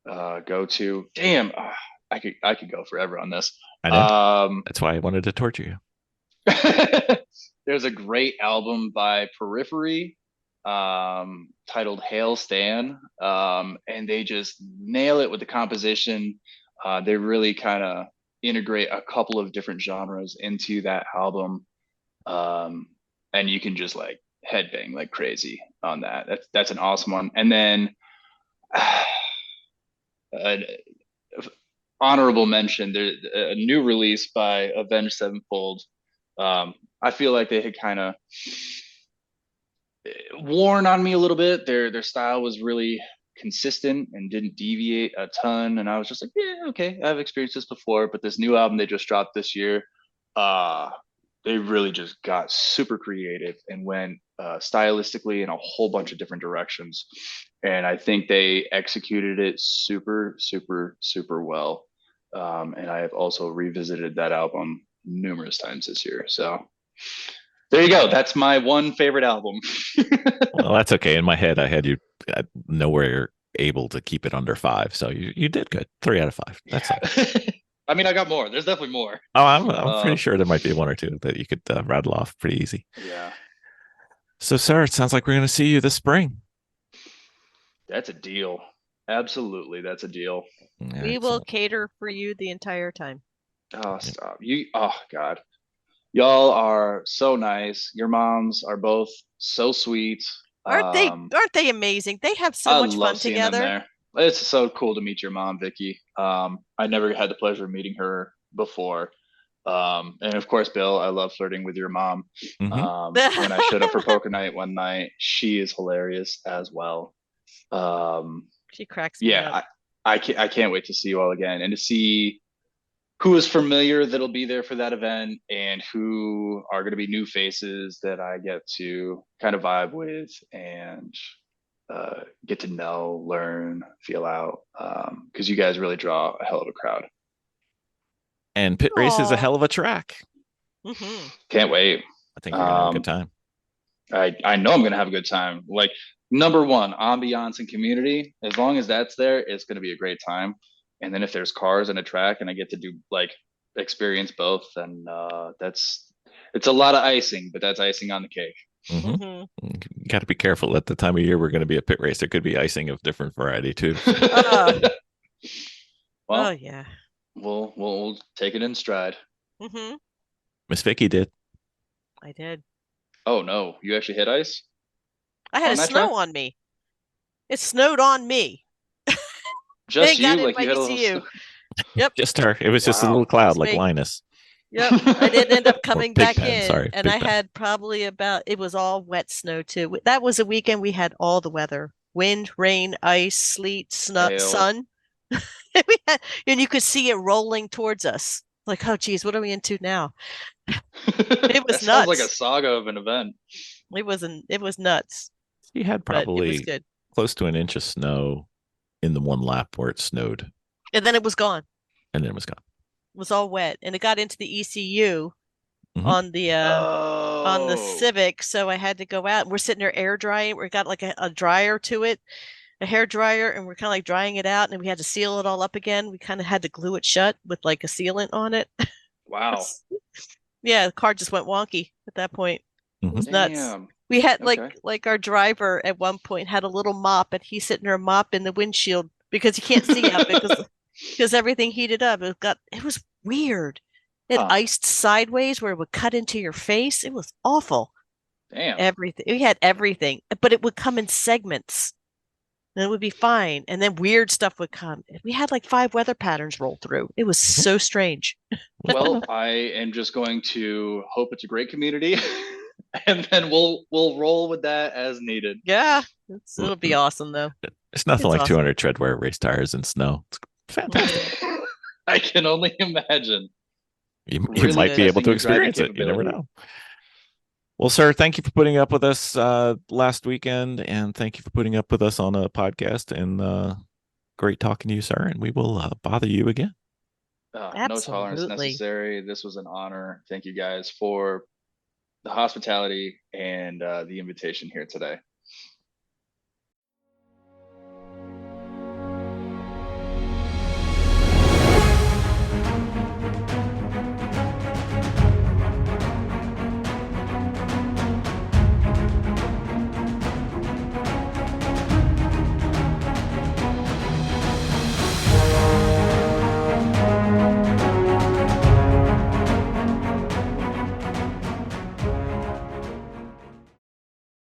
go to. Damn, I could go forever on this. I know. That's why I wanted to torture you. There's a great album by Periphery, titled Hail Stan, and they just nail it with the composition. They really kind of integrate a couple of different genres into that album, and you can just like headbang like crazy on that. That's an awesome one. And then an honorable mention, there's a new release by Avenged Sevenfold. I feel like they had kind of worn on me a little bit. Their style was really consistent and didn't deviate a ton. And I was just like, yeah, okay, I've experienced this before. But this new album they just dropped this year, uh, they really just got super creative and went stylistically in a whole bunch of different directions. And I think they executed it super, super, super well. And I have also revisited that album numerous times this year. So there you go. That's my one favorite album. Well, that's okay. In my head, I had you nowhere able to keep it under 5. So you did good. 3 out of 5. That's it. I mean, I got more. There's definitely more. Oh, I'm pretty sure there might be 1 or 2 that you could rattle off pretty easy. Yeah. So, sir, it sounds like we're going to see you this spring. That's a deal. Absolutely. That's a deal. Yeah, We will excellent. cater for you the entire time. Oh, stop. Oh, God. Y'all are so nice. Your moms are both so sweet. Aren't they amazing? They have so I much love fun seeing them together. there. It's so cool to meet your mom, Vicki. I never had the pleasure of meeting her before. And of course, Bill, I love flirting with your mom. When I showed up for poker night one night, she is hilarious as well. She cracks me up. Yeah, I can't wait to see you all again and to see who is familiar that'll be there for that event and who are going to be new faces that I get to kind of vibe with and get to know, learn, feel out. Because you guys really draw a hell of a crowd. And Pit Race is a Aw. hell of a track. Mhm. Can't wait. I think you're going to have a good time. I know I'm going to have a good time. Like, number one, ambiance and community. As long as that's there, it's going to be a great time. And then if there's cars and a track and I get to do like experience both, then it's a lot of icing, but that's icing on the cake. Mhm. You got to be careful at the time of year we're going to be at Pit Race. There could be icing of different variety too. Well, Oh yeah. we'll take it in stride. Mhm. Miss Vicki did. I did. Oh no, you actually hit ice? I had On a that snow track? on me. It snowed on me. Just It got you? in Like my you had a little ECU. snow? Yep. Just her. It was just a Wow. little cloud Just like me. Linus. Yep. I didn't end up coming back Pigpen, in. sorry, And I Pigpen. had probably it was all wet snow too. That was a weekend we had all the weather. Wind, rain, ice, sleet, Hail. sun. And you could see it rolling towards us. Like, oh geez, what are we into now? It was That sounds like a nuts. saga of an event. It was nuts, He had but it was probably good. close to an inch of snow in the one lap where it snowed, And then it was gone. and then it was gone. It was all wet. And it got into the ECU Mhm. on the Oh, Civic, so I had to go out. We're sitting there air drying. We got like a dryer to it, a hair dryer, and we're kind of like drying it out, and we had to seal it all up again. We kind of had to glue it shut with like a sealant on it. wow. Yeah, the car just went wonky at that point. It was nuts. Damn. We had Okay. like our driver at one point had a little mop, and he's sitting there mopping the windshield because you can't see out because everything heated up. It was weird. It Huh. iced sideways where it would cut into your face. It was awful. Damn. Everything. We had everything, but it would come in segments. And it would be fine. And then weird stuff would come. We had like 5 weather patterns roll through. It was so strange. Well, I am just going to hope it's a great community, and then we'll roll with that as needed. Yeah. It'll be awesome though. It's nothing It's like awesome. 200 treadwear race tires in snow. It's fantastic. I can only imagine. You Really might be able testing to your driving experience it. You never capability. know. Well, sir, thank you for putting up with us last weekend, and thank you for putting up with us on a podcast. And great talking to you, sir. And we will bother you again. No tolerance Absolutely. necessary. This was an honor. Thank you guys for the hospitality and the invitation here today.